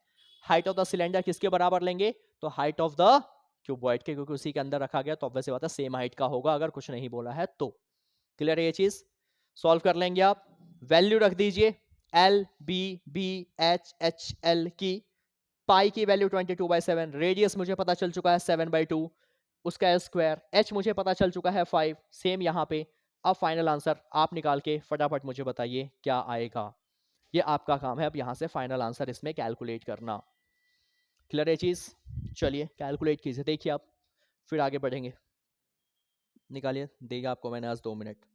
A: हाइट ऑफ द सिलेंडर किसके बराबर लेंगे, तो हाइट ऑफ द क्यूबॉइड के, क्योंकि उसी के अंदर रखा गया तो ऑब्वियस बात है सेम हाइट का होगा, अगर कुछ नहीं बोला है तो। क्लियर है ये चीज, सॉल्व कर लेंगे आप, वैल्यू रख दीजिए l b b h h l की, पाई की वैल्यू 22/7, रेडियस मुझे पता चल चुका है 7/2, उसका स्क्वायर, एच मुझे पता चल चुका है 5, सेम यहाँ पे। अब फाइनल आंसर आप निकाल के फटाफट मुझे बताइए क्या आएगा, ये आपका काम है अब यहाँ से फाइनल आंसर इसमें कैलकुलेट करना। क्लियर है चीज, चलिए कैलकुलेट कीजिए, देखिए आप, फिर आगे बढ़ेंगे, निकालिए, देगा आपको मैंने आज 2 मिनट।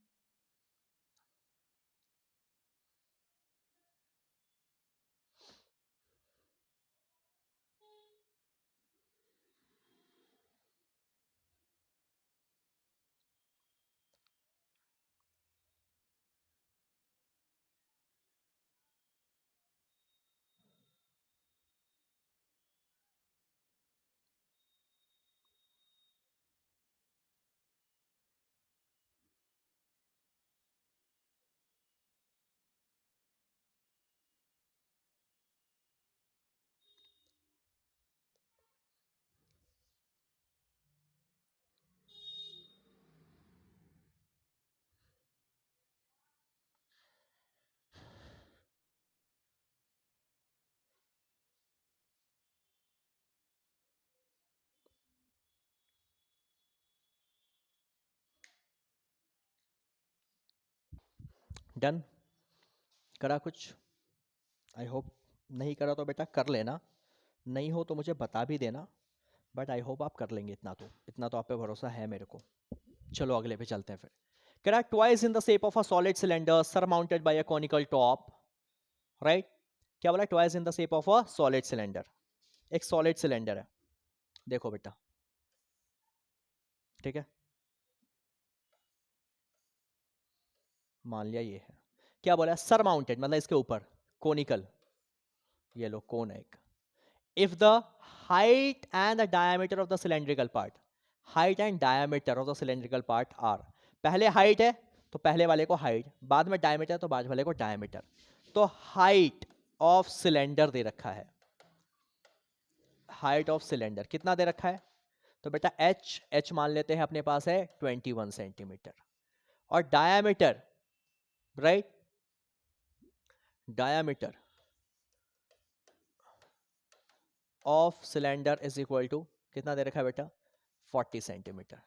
A: डन, करा कुछ, आई होप, नहीं करा तो बेटा कर लेना, नहीं हो तो मुझे बता भी देना, बट आई होप आप कर लेंगे, इतना तो आप पे भरोसा है मेरे को। चलो अगले पे चलते हैं फिर। करा twice in the shape of a solid cylinder surmounted by a conical top, right, क्या बोला, twice in the shape of a solid cylinder, एक सॉलिड सिलेंडर है, देखो बेटा, ठीक है, मान लिया ये है, क्या बोला सरमाउंटेड मतलब इसके ऊपर, कोनिकल, ये लो कोन है एक, if the height and the diameter of the cylindrical part, height and diameter of the cylindrical part are, पहले height है तो पहले वाले को height, बाद में diameter तो बाद वाले को diameter, तो height of cylinder दे रखा है, height of cylinder कितना दे रखा है, तो बेटा h मान लेते हैं अपने पास है 21 सेंटीमीटर, और diameter, right, diameter of cylinder is equal to कितना दे रखा है बेटा, 40 सेंटीमीटर,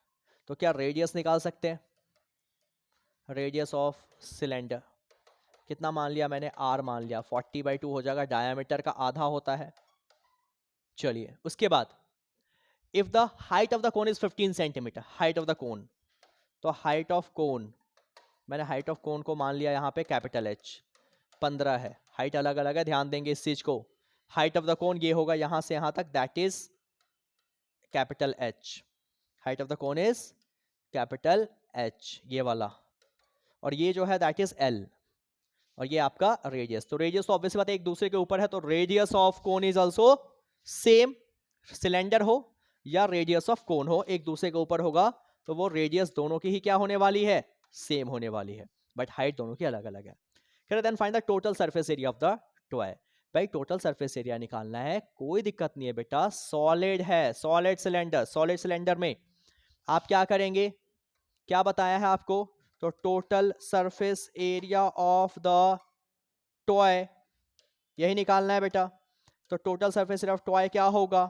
A: तो क्या रेडियस निकाल सकते हैं, रेडियस ऑफ सिलेंडर कितना मान लिया मैंने, r मान लिया, 40/2 हो जाएगा, डायमीटर का आधा होता है। चलिए उसके बाद if the height of the cone is 15 centimetre, height of the कोन, तो हाइट ऑफ कोन, मैंने हाइट ऑफ कोन को मान लिया यहाँ पे कैपिटल H, 15 है, हाइट अलग अलग है, ध्यान देंगे इस चीज को। हाइट ऑफ द कोन ये होगा यहां से यहां तक, that is capital H, height of the cone is capital H, ये वाला, और ये जो है दैट इज L, और ये आपका रेडियस। तो रेडियस तो ऑब्वियसली बात है एक दूसरे के ऊपर है, तो radius of cone is also same, cylinder हो या रेडियस ऑफ कोन हो एक दूसरे के ऊपर होगा, तो वो रेडियस दोनों की ही क्या होने वाली है, सेम होने वाली है, बट हाइट दोनों की अलग अलग है। Then find the total surface area of the toy. भाई टोटल सरफेस एरिया निकालना है, कोई दिक्कत नहीं है बेटा, सॉलिड है, सॉलिड सिलेंडर, सॉलिड सिलेंडर में आप क्या करेंगे, क्या बताया है आपको, तो total surface area of the toy यही निकालना है बेटा। तो total surface area of toy क्या होगा,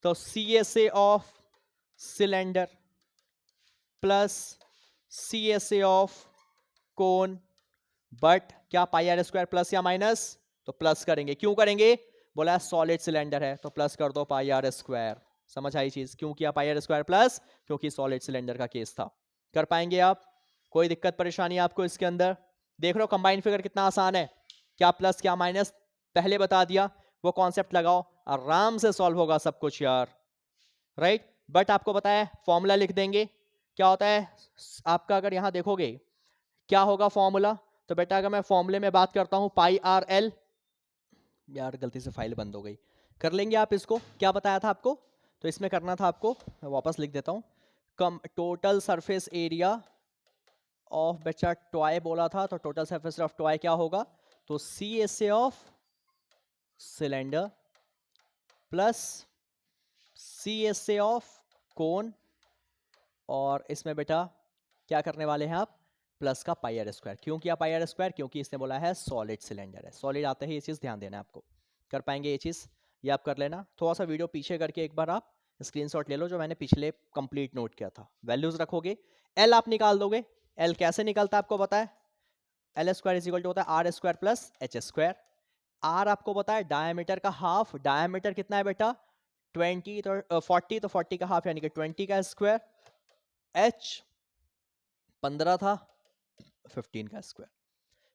A: तो CSA of cylinder plus CSA of cone, but क्या पाई आर स्क्वायर प्लस या माइनस, तो प्लस करेंगे, क्यों करेंगे, बोला सॉलिड सिलेंडर है तो प्लस कर दो पाई आर स्क्वायर। समझ आई चीज, क्यों किया पाई आर स्क्वायर प्लस, क्योंकि सॉलिड सिलेंडर का केस था। कर पाएंगे आप, कोई दिक्कत परेशानी आपको इसके अंदर, देख लो कंबाइन फिगर कितना आसान है, क्या प्लस क्या माइनस पहले बता दिया, वो कॉन्सेप्ट लगाओ, आराम से सॉल्व होगा सब कुछ यार, राइट। बट आपको पता है फॉर्मूला लिख देंगे, क्या होता है आपका, अगर यहां देखोगे क्या होगा फॉर्मूला, तो बेटा अगर मैं फॉर्मूले में बात करता हूं पाई आर एल, यार गलती से फाइल बंद हो गई, कर लेंगे आप इसको, क्या बताया था आपको, तो इसमें करना था आपको, मैं वापस लिख देता हूं, कम टोटल सरफेस एरिया ऑफ बच्चा टॉय बोला था, तो टोटल सरफेस ऑफ टॉय क्या होगा, तो CSA of cylinder plus CSA of कोन, और इसमें बेटा क्या करने वाले हैं आप, प्लस का पाई आर स्क्वायर, क्यों किया पाई आर स्क्वायर, क्योंकि इसने बोला है सॉलिड सिलेंडर है, सॉलिड आते ही ये चीज ध्यान देना है आपको, कर पाएंगे ये चीज, ये आप कर लेना, थोड़ा सा वीडियो पीछे करके एक बार आप स्क्रीनशॉट ले लो, जो मैंने पिछले कंप्लीट नोट किया था, वैल्यूज रखोगे, एल आप निकाल दोगे, एल कैसे निकलता है आपको पता है, l square is equal to होता है r square plus H square, r आपको पता है डायमीटर का हाफ, डायमीटर कितना है बेटा 20, तो 40, तो 40 का हाफ यानी कि 20 का स्क्वायर, एच 15 था, 15 का स्क्वायर,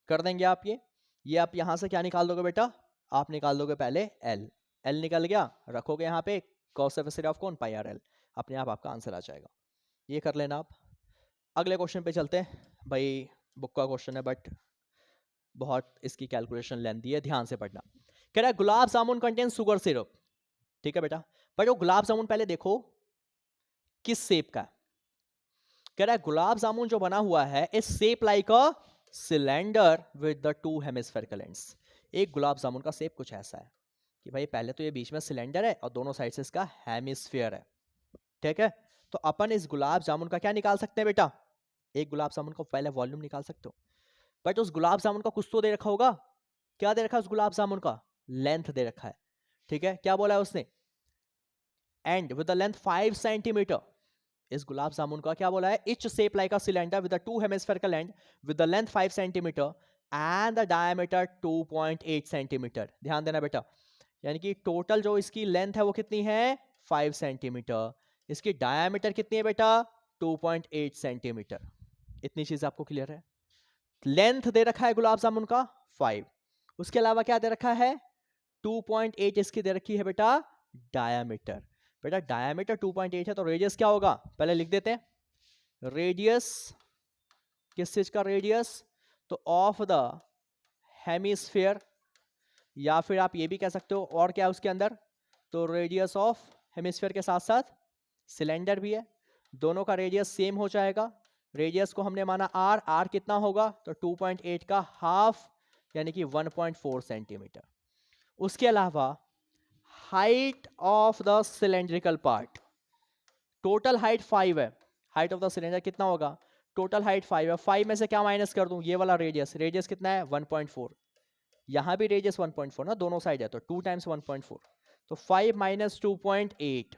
A: कर देंगे आप ये आप यहां से क्या निकाल दोगे बेटा, आप निकाल दोगे पहले एल, एल निकल गया, रखोगे यहाँ पे cos सरफेस एरिया ऑफ कौन पाई आर एल, अपने आप आपका आंसर आ जाएगा, ये कर लेना आप। अगले क्वेश्चन पे चलते हैं, भाई बुक का क्वेश्चन है बट बहुत इसकी कैलकुलेशन लेंथी है, ध्यान से पढ़ना। कह रहा है gulab jamun contain sugar syrup, ठीक है बेटा, बट वो गुलाब जामुन पहले देखो किस शेप का है, कह रहा है गुलाब जामुन जो बना हुआ है इस shape like a cylinder with the two hemispherical ends. एक गुलाब जामुन का शेप कुछ ऐसा है कि भाई पहले तो ये बीच में सिलेंडर है और दोनों साइड से इसका हेमिस्फीयर है, ठीक है। तो अपन इस गुलाब जामुन का क्या निकाल सकते हैं बेटा, एक गुलाब जामुन का पहले वॉल्यूम निकाल सकते हो, बट उस गुलाब जामुन का कुछ तो दे रखा होगा, क्या दे रखा है उस गुलाब जामुन का, लेंथ दे रखा है, ठीक है, क्या बोला है उसने, and with the length 5 centimetre, इस गुलाब जामुन का क्या बोला है, etch shape like a cylinder with the two hemispherical and with the length 5 centimetre and the diameter 2.8 centimetre. ध्यान देना बेटा, यानी कि टोटल जो इसकी लेंथ है वो कितनी है 5 सेंटीमीटर, इसकी डायमीटर कितनी है बेटा 2.8 सेंटीमीटर, इतनी चीज आपको क्लियर है। लेंथ दे रखा है गुलाब जामुन का 5, उसके अलावा क्या दे रखा है 2.8 इसकी दे रखी है बेटा डायमीटर, बेटा डायमीटर 2.8 है तो रेडियस क्या होगा, पहले लिख देते हैं, रेडियस किस चीज का रेडियस, तो ऑफ द हेमिस्फीयर, या फिर आप ये भी कह सकते हो और क्या है उसके अंदर, तो रेडियस ऑफ हेमिस्फीयर के साथ साथ सिलेंडर भी है, दोनों का रेडियस सेम हो जाएगा, रेडियस को हमने माना आर, आर कितना होगा तो 2.8 का हाफ यानी कि 1.4 सेंटीमीटर। उसके अलावा height of the cylindrical part, total height 5 है, हाइट ऑफ द सिलेंडर कितना होगा, टोटल हाइट 5 है, 5 में से क्या माइनस कर दूं, ये वाला रेडियस, रेडियस कितना है 1.4, यहां भी रेडियस 1.4 ना, दोनों साइड है तो 2 टाइम्स 1.4, तो 5 माइनस 2.8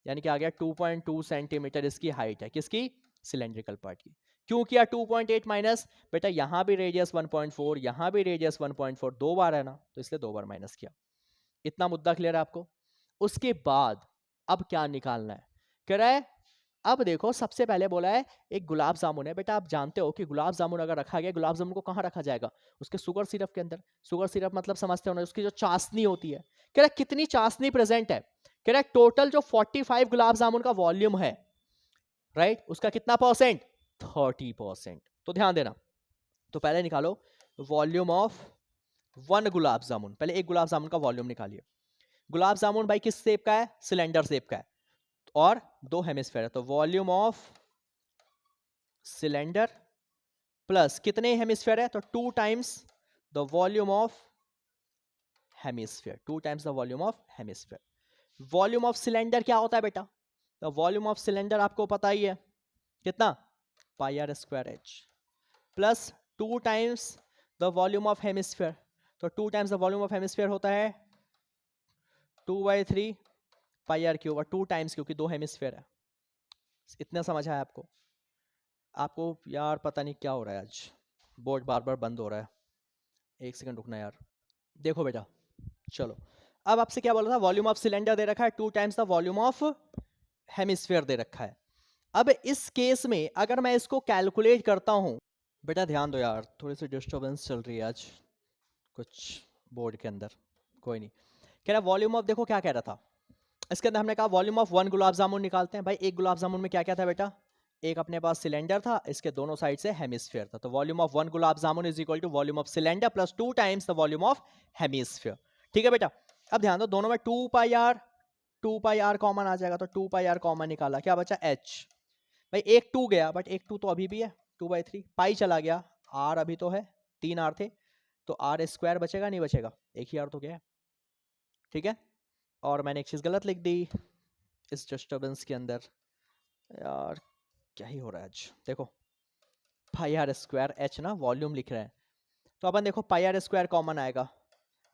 A: यानी कि आ गया 2.2 सेंटीमीटर इसकी हाइट है, किसकी सिलेंड्रिकल पार्ट की। क्यों किया 2.8 माइनस? बेटा यहां भी रेडियस 1.4, यहां भी रेडियस 1.4, 2 बार है ना, तो इसलिए 2 बार माइनस किया। इतना मुद्दा क्लियर है आपको? उसके बाद अब क्या निकालना है? कह रहा है अब देखो, सबसे पहले बोला है एक गुलाब जामुन है। बेटा आप जानते हो कि गुलाब जामुन अगर रखा गया, गुलाब जामुन को कहां रखा जाएगा? उसके शुगर सिरप के अंदर। शुगर सिरप मतलब समझते हो ना, उसकी जो चाशनी होती है। कह रहा है कितनी चाशनी प्रेजेंट है? कह रहा है टोटल जो 45 गुलाब जामुन का वॉल्यूम है, राइट, उसका कितना परसेंट? 30%। तो ध्यान देना, तो पहले निकालो वॉल्यूम ऑफ 1 गुलाब जामुन। पहले एक गुलाब जामुन का वॉल्यूम निकालिए। गुलाब जामुन भाई किस शेप का है? सिलेंडर शेप का है, और 2 हेमिस्फेयर है, तो वॉल्यूम ऑफ सिलेंडर प्लस कितने हेमिस्फेयर है? तो 2 times the volume of hemisphere, 2 times the volume of hemisphere. Volume of cylinder क्या होता है बेटा? द वॉल्यूम ऑफ सिलेंडर आपको पता ही है कितना, pi are square H, plus 2 times the volume of hemisphere. तो 2 times the volume of hemisphere होता है 2/3 पाई आर क्यूब, और 2 टाइम्स क्योंकि 2 हेमिस्फेयर है। इतना समझ आया आपको? आपको यार पता नहीं क्या हो रहा है, आज बोर्ड बार बार बंद हो रहा है। एक सेकंड रुकना यार। देखो बेटा, चलो अब आपसे क्या बोला था? वॉल्यूम ऑफ सिलेंडर दे रखा है 2 times the volume of hemisphere दे रखा है। अब इस केस में अगर मैं इसको कैलकुलेट करता हूं, बेटा ध्यान दो यार, थोड़ी सी डिस्टर्बेंस चल रही है आज कुछ बोर्ड के अंदर, कोई नहीं। कह रहा वॉल्यूम ऑफ, देखो क्या कह रहा था इसके अंदर, हमने कहा वॉल्यूम ऑफ 1 गुलाब जामुन निकालते हैं। भाई एक गुलाब जामुन में क्या क्या था बेटा? एक अपने पास सिलेंडर था, इसके दोनों साइड से हेमिस्फीयर था, तो volume of 1 gulab jamun is equal to volume of cylinder plus 2 times the volume of hemisphere. ठीक है बेटा, अब ध्यान दो, दोनों में 2 पाई आर कॉमन आ जाएगा, तो 2 पाई आर कॉमन निकाला, क्या बचा? एच। भाई एक 2 गया, बट एक 2 तो अभी भी है, 2/3 पाई चला गया, आर अभी तो है, 3 आर थे, तो आर स्क्वायर बचेगा नहीं बचेगा? एक ही आर तो गया है। ठीक है, और मैंने एक चीज गलत लिख दी इस डिस्टर्बेंस के अंदर, यार क्या ही हो रहा है आज। देखो पाई आर स्क्वायर एच ना, वॉल्यूम लिख रहे हैं, तो अपन देखो पाई आर स्क्वायर कॉमन आएगा,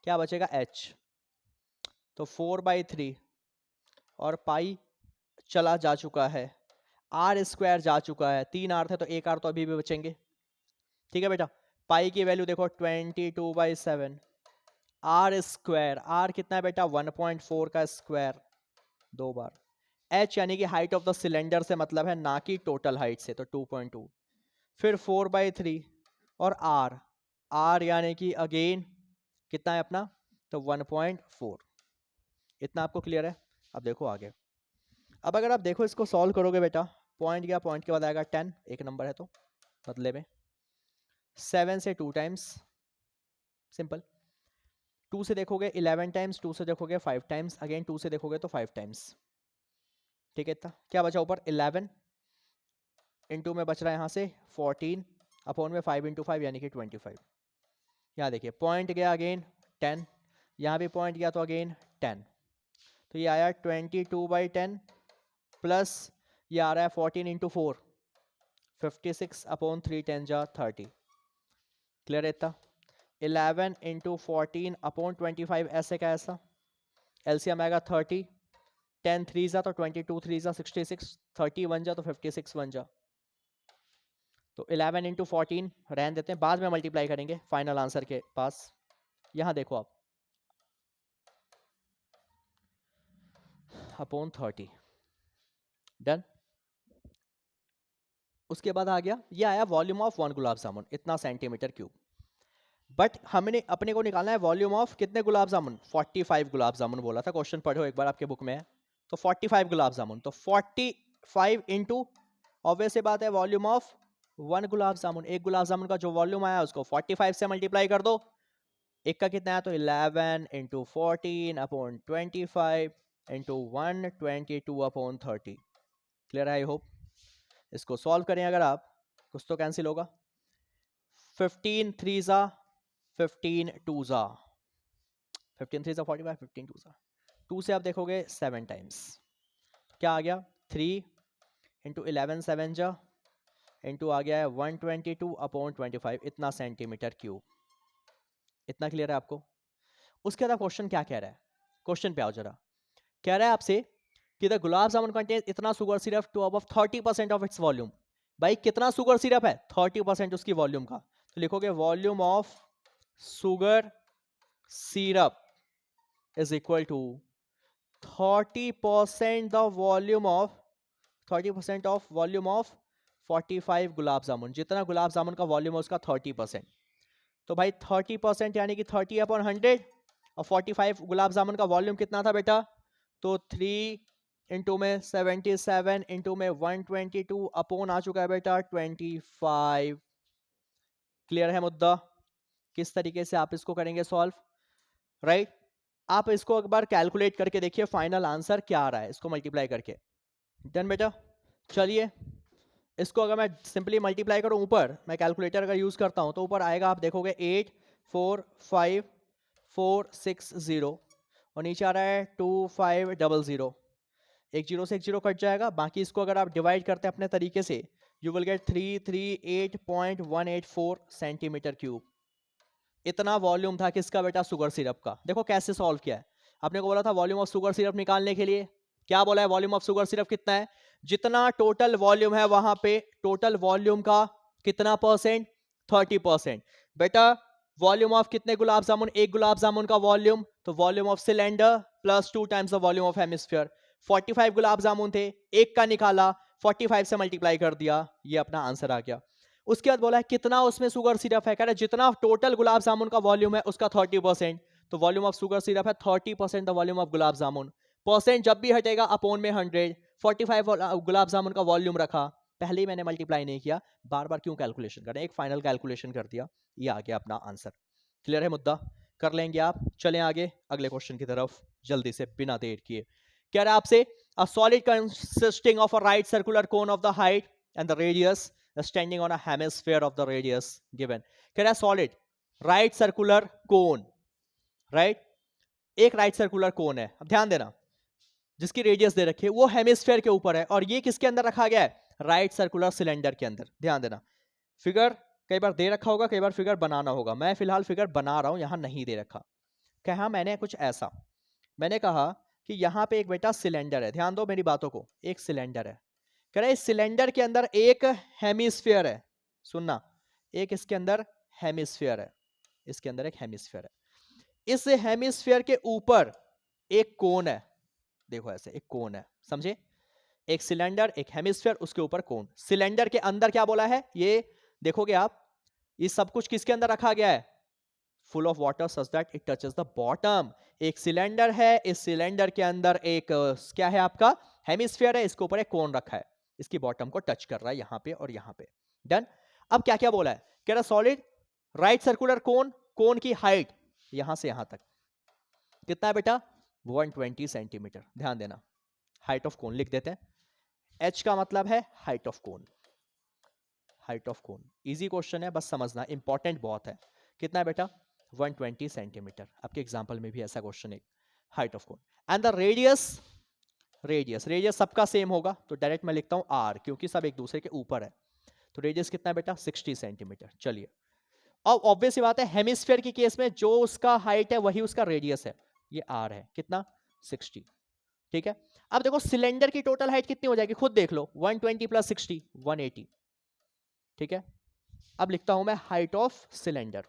A: क्या बचेगा? एच। तो 4/3, और पाई चला जा चुका है, आर स्क्वायर जा चुका है, 3 आर थे तो 1 आर तो अभी भी बचेंगे। ठीक है बेटा, पाई की वैल्यू देखो 22/7, आर स्क्वायर, आर कितना है बेटा? 1.4 का स्क्वायर 2 बार, एच यानी कि हाइट ऑफ द सिलेंडर से मतलब है, ना कि टोटल हाइट से, तो 2.2, फिर 4/3, और आर, आर यानी कि अगेन कितना है अपना? तो 1.4। इतना आपको क्लियर है? अब देखो आगे, अब अगर आप देखो इसको सॉल्व करोगे बेटा, पॉइंट गया, पॉइंट के बाद आएगा 10, एक नंबर है तो बदले में 7 से 2 टाइम्स, सिंपल। 2 से देखोगे 11 टाइम्स, 2 से देखोगे 5 टाइम्स, अगेन 2 से देखोगे तो 5 टाइम्स। ठीक है, इतना क्या बचा ऊपर? 11 इंटू में बच रहा है यहाँ से 14 अपॉन में 5 इंटू 5 यानी कि 25। यहाँ देखिए पॉइंट गया अगेन 10, यहाँ भी पॉइंट गया तो अगेन 10, तो ये आया 22/10 प्लस ये आ रहा है 14 इंटू 4, 56 अपॉन 3 10 जा 30। क्लियर है इतना? 11 इंटू 14 अपॉन 25 ऐसे का ऐसा, एलसीएम आएगा 30, 10 3 जा तो 22 3 जा 66, 30 1 जा तो 56 1 जा, तो 11 इंटू 14 रहने देते हैं, बाद में मल्टीप्लाई करेंगे फाइनल आंसर के पास। यहां देखो आप अपॉन 30, डन। उसके बाद आ गया, ये आया वॉल्यूम ऑफ 1 गुलाब जामुन, इतना सेंटीमीटर क्यूब। बट हमने अपने को निकालना है वॉल्यूम ऑफ कितने गुलाब जामुन? 45 गुलाब जामुन बोला था, क्वेश्चन पढ़ो एक बार, आपके बुक में है। तो 45 गुलाब जामुन, तो 45 इंटू, ऑब्वियस सी बात है, वॉल्यूम ऑफ 1 गुलाब जामुन। एक गुलाब जामुन का जो वॉल्यूम आया उसको 45 से मल्टीप्लाई कर दो, एक का कितना है? तो 11 into 14 upon 25 into 122 upon 30। Clear है आई होप? इसको सॉल्व करें अगर आप, कुछ तो कैंसिल होगा, 15 3 जा 15 2 जा, 15 3 जा 45, 15 2 जा 2 से आप देखोगे 7 टाइम्स, क्या आ गया? 3 इंटू 11 7 जा इंटू आ गया है 122 अपॉन 25, इतना सेंटीमीटर क्यूब। इतना क्लियर है आपको? उसके बाद क्वेश्चन क्या कह रहा है, क्वेश्चन पे आओ जरा। कह रहा है आपसे कि द गुलाब जामुन कंटेन्स इतना sugar syrup to above 30% of its volume, भाई कितना शुगर सिरप है 30% उसकी वॉल्यूम का, तो लिखोगे volume of sugar syrup is equal to 30% the volume of 30% of volume of 45 gulab jamun, जितना गुलाब जामुन का वॉल्यूम है उसका 30%। तो भाई 30% यानी कि 30/100, और 45 गुलाब जामुन का वॉल्यूम कितना था बेटा, तो 3 इंटू में 77 इंटू में 122 अपॉन आ चुका है बेटा 25। क्लियर है मुद्दा? किस तरीके से आप इसको करेंगे सॉल्व, राइट? आप इसको एक बार कैलकुलेट करके देखिए फाइनल आंसर क्या आ रहा है, इसको मल्टीप्लाई करके। डन बेटा? चलिए इसको अगर मैं सिंपली मल्टीप्लाई करूं ऊपर, मैं कैलकुलेटर अगर यूज करता हूं तो ऊपर आएगा, आप देखोगे 845,460 और नीचे आ रहा है 2500। एक जीरो से एक जीरो कट जाएगा, बाकी इसको अगर आप डिवाइड करते हैं अपने तरीके से, you will get 338.184 centimetre cube. इतना वॉल्यूम था किसका बेटा, शुगर सिरप का। देखो कैसे सॉल्व किया है, आपने को बोला था वॉल्यूम ऑफ शुगर सिरप निकालने के लिए, क्या बोला है, वॉल्यूम ऑफ शुगर सिरप कितना है, जितना टोटल वॉल्यूम है वहां पे टोटल वॉल्यूम का कितना परसेंट, 30%। बेटा वॉल्यूम ऑफ कितने गुलाब जामुन, एक गुलाब जामुन का वॉल्यूम, तो volume of cylinder plus 2 times the volume of hemisphere. 45 gulab जामुन थे, एक का निकाला, 45 से मल्टीप्लाई कर दिया, ये अपना आंसर आ गया। उसके बाद बोला है कितना उसमें शुगर सिरप है, कह रहा है जितना टोटल गुलाब जामुन का वॉल्यूम है उसका 30%, तो वॉल्यूम ऑफ शुगर सिरप है 30% the volume of gulab jamun. Percent जब भी हटेगा अपॉन में 100, 45 गुलाब जामुन का वॉल्यूम रखा, पहले ही मैंने मल्टीप्लाई नहीं किया, बार बार क्यों कैलकुलेशन करें, एक फाइनल कैलकुलेशन कर दिया, ये आ गया अपना आंसर। क्लियर है मुद्दा, कर लेंगे आप। चलें आगे अगले क्वेश्चन की तरफ जल्दी से बिना देर किए। कह रहा है आपसे a solid consisting of a right circular cone of the height and the radius standing on a hemisphere of the radius given। कह रहा है सॉलिड राइट सर्कुलर कोन, राइट, एक राइट सर्कुलर कोन है, अब ध्यान देना, जिसकी रेडियस दे रखी है वो हेमिस्फेयर के ऊपर है, और ये किसके अंदर रखा गया है, राइट सर्कुलर सिलेंडर के अंदर। ध्यान देना, फिगर कई बार दे रखा होगा, कई बार फिगर बनाना होगा, मैं फिलहाल फिगर बना रहा हूं, यहां नहीं दे रखा। कहा मैंने कुछ ऐसा, मैंने कहा कि यहां पे एक बेटा सिलेंडर है, ध्यान दो मेरी बातों को, एक सिलेंडर है, कह रहे इस सिलेंडर के अंदर एक हेमिस्फीयर है, सुनना, एक इसके अंदर हेमिस्फीयर है, इसके अंदर एक हेमिस्फीयर है, इस हेमिस्फीयर के ऊपर एक कोन है, देखो ऐसे एक कोन है, समझे, एक सिलेंडर एक हेमिस्फीयर उसके ऊपर कोन। सिलेंडर के अंदर क्या बोला है, ये देखोगे आप, ये सब कुछ किसके अंदर रखा गया है, full of water such that it touches the bottom. एक सिलेंडर है, इस सिलेंडर के अंदर एक क्या है आपका, हेमिस्फीयर है, इसके ऊपर एक कोन रखा है, इसकी बॉटम को टच कर रहा है यहां पे और यहां पे। डन। अब क्या क्या बोला है, कह रहा सॉलिड राइट सर्कुलर कोन, कोन की हाइट यहां से यहां तक कितना है बेटा, 120 सेंटीमीटर। ध्यान देना, हाइट ऑफ कोन लिख देते हैं, एच का मतलब है height of cone, height of cone, easy question है, बस समझना, इंपॉर्टेंट बहुत है। कितना है बेटा, 120 सेंटीमीटर। आपके एग्जांपल में भी ऐसा क्वेश्चन है, height of cone. And the radius, radius radius सबका सेम होगा, तो डायरेक्ट मैं लिखता हूं आर, क्योंकि सब एक दूसरे के ऊपर है, तो रेडियस कितना है बेटा, 60 सेंटीमीटर। चलिए, अब ऑब्वियस सी बात है, हेमिस्फीयर की केस में जो उसका हाइट है वही उसका रेडियस है, ये आर है, कितना, 60। ठीक है, अब देखो सिलेंडर की टोटल हाइट कितनी हो जाएगी, खुद देख लो, 120 प्लस 60 180। ठीक है, अब लिखता हूं मैं height of cylinder,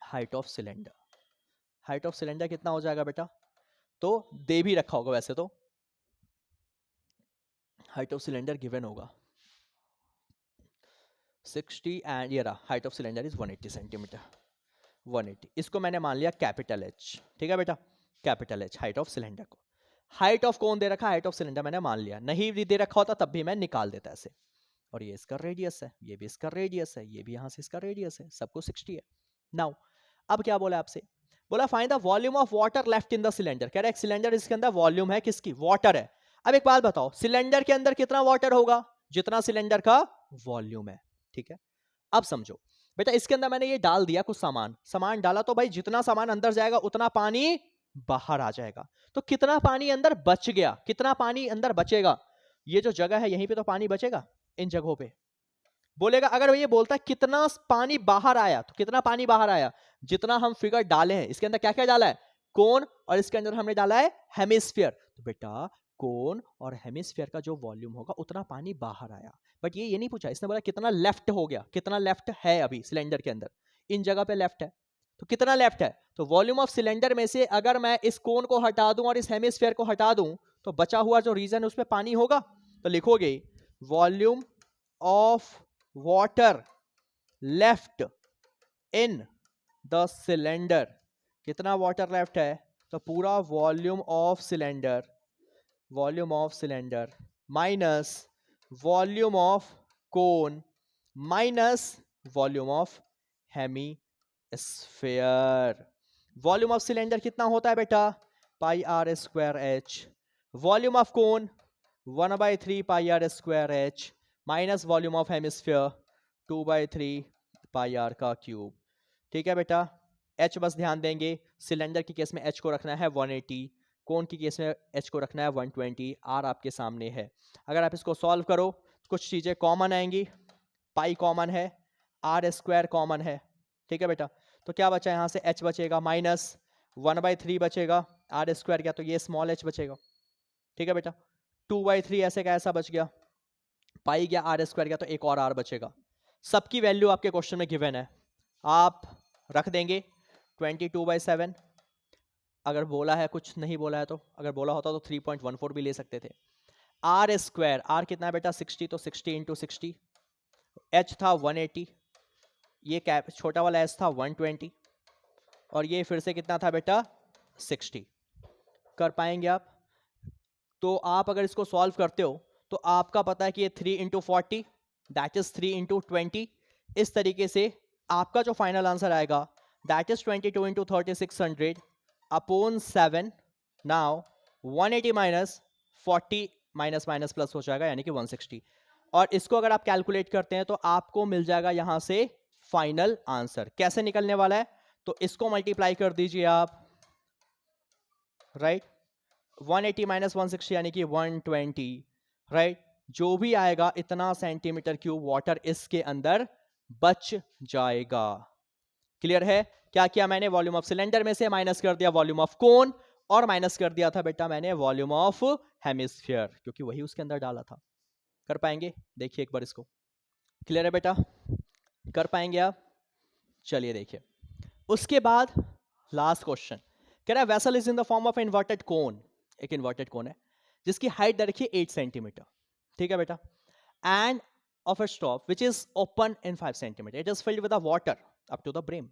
A: height of cylinder, height of cylinder कितना हो जाएगा बेटा, तो दे भी रखा होगा वैसे तो, हाइट ऑफ सिलेंडर गिवन होगा 60 एंड ये रहा, height of cylinder is 180 centimetre, 180, इसको मैंने मान लिया कैपिटल एच। ठीक है बेटा, capital H height of cylinder को। हाइट ऑफ कौन दे रखा, हाइट ऑफ सिलेंडर मैंने मान लिया, नहीं भी दे रखा होता तब भी मैं निकाल देता ऐसे, और ये इसका रेडियस है, ये भी इसका रेडियस है, ये भी यहां से इसका रेडियस है, सबको 60 है। नाउ अब क्या बोला आपसे, बोला find the volume of water left in the cylinder. कह रहा है एक सिलेंडर, इसके अंदर वॉल्यूम है किसकी, वाटर है। अब एक बात बताओ, सिलेंडर के अंदर कितना वाटर होगा, जितना सिलेंडर का वॉल्यूम है। ठीक है, अब समझो बेटा, इसके अंदर मैंने ये डाल दिया कुछ सामान, सामान डाला तो भाई जितना सामान अंदर जाएगा उतना पानी बाहर आ जाएगा, तो कितना पानी अंदर बच गया, कितना पानी अंदर बचेगा, ये जो जगह है यहीं पे तो पानी बचेगा, इन जगहों पे बोलेगा। अगर ये बोलता है कितना पानी बाहर आया, तो कितना पानी बाहर आया, जितना हम फिगर डाले हैं, इसके अंदर क्या क्या डाला है, कोन, और इसके अंदर हमने डाला है हेमिस्फीयर, तो बेटा कोन और हेमिस्फीयर का जो वॉल्यूम होगा उतना पानी बाहर आया। बट ये नहीं पूछा, इसने बोला कितना लेफ्ट हो गया, कितना लेफ्ट है अभी सिलेंडर के अंदर, इन जगह पे लेफ्ट है, तो कितना लेफ्ट है। तो वॉल्यूम ऑफ सिलेंडर में से अगर मैं इस कोन को हटा दूं और इस हेमिस्फीयर को हटा दूं तो बचा हुआ जो रीजन है उसमें पानी होगा। तो लिखोगे volume of water left in the cylinder, कितना वाटर लेफ्ट है, तो पूरा volume of cylinder minus volume of cone minus volume of hemisphere. Volume of cylinder कितना होता है बेटा, pi are square H, volume of cone 1/3 pi are square H minus volume of hemisphere 2/3 pi R का क्यूब। ठीक है बेटा, एच बस ध्यान देंगे, सिलेंडर की केस में एच को रखना है 180, कोन की केस में एच को रखना है 120, आर आपके सामने है। अगर आप इसको सॉल्व करो कुछ चीज़ें कॉमन आएंगी, पाई कॉमन है, आर स्क्वायर कॉमन है। ठीक है बेटा, तो क्या बचा यहाँ से, एच बचेगा माइनस 1/3 बचेगा, आर स्क्वायर गया तो ये स्मॉल एच बचेगा। ठीक है बेटा, 2/3 ऐसे का ऐसा बच गया, पाई गया, आर स्क्वायर गया तो एक और आर बचेगा। सबकी वैल्यू आपके क्वेश्चन में गिवन है, आप रख देंगे 22/7। अगर बोला है, कुछ नहीं बोला है तो, अगर बोला होता तो 3.14 भी ले सकते थे। आर स्क्वायर, आर कितना है बेटा 60, तो 60 इंटू 60, एच था 180, ये कैप छोटा वाला एच था 120, और ये फिर से कितना था बेटा 60। कर पाएंगे आप? तो आप अगर इसको सॉल्व करते हो तो आपका पता है कि ये 3 इंटू 40 दैट इज 3 इंटू 20, इस तरीके से आपका जो फाइनल आंसर आएगा that is 22 into 3600 upon 7। Now 180 minus 40 minus minus plus हो जाएगा यानी कि 160, और इसको अगर आप कैलकुलेट करते हैं तो आपको मिल जाएगा यहां से फाइनल आंसर। कैसे निकलने वाला है, तो इसको मल्टीप्लाई कर दीजिए आप, राइट 180 माइनस 160 यानी कि 120, राइट जो भी आएगा इतना सेंटीमीटर क्यूब वाटर इसके अंदर बच जाएगा। क्लियर है? क्या किया मैंने, वॉल्यूम ऑफ सिलेंडर में से माइनस कर दिया वॉल्यूम ऑफ कोन, और माइनस कर दिया था बेटा मैंने वॉल्यूम ऑफ हेमिस्फीयर, क्योंकि वही उसके अंदर डाला था। कर पाएंगे? देखिए एक बार इसको, क्लियर है बेटा, कर पाएंगे आप? चलिए देखिए, उसके बाद लास्ट क्वेश्चन कह रहा है vessel is in the form of inverted कोन, एक इन्वर्टेड कोन है जिसकी हाइट दे रखी है 8 सेंटीमीटर। ठीक है बेटा, end of a stop which is open in 5 centimetre, it is filled with water up to the brim.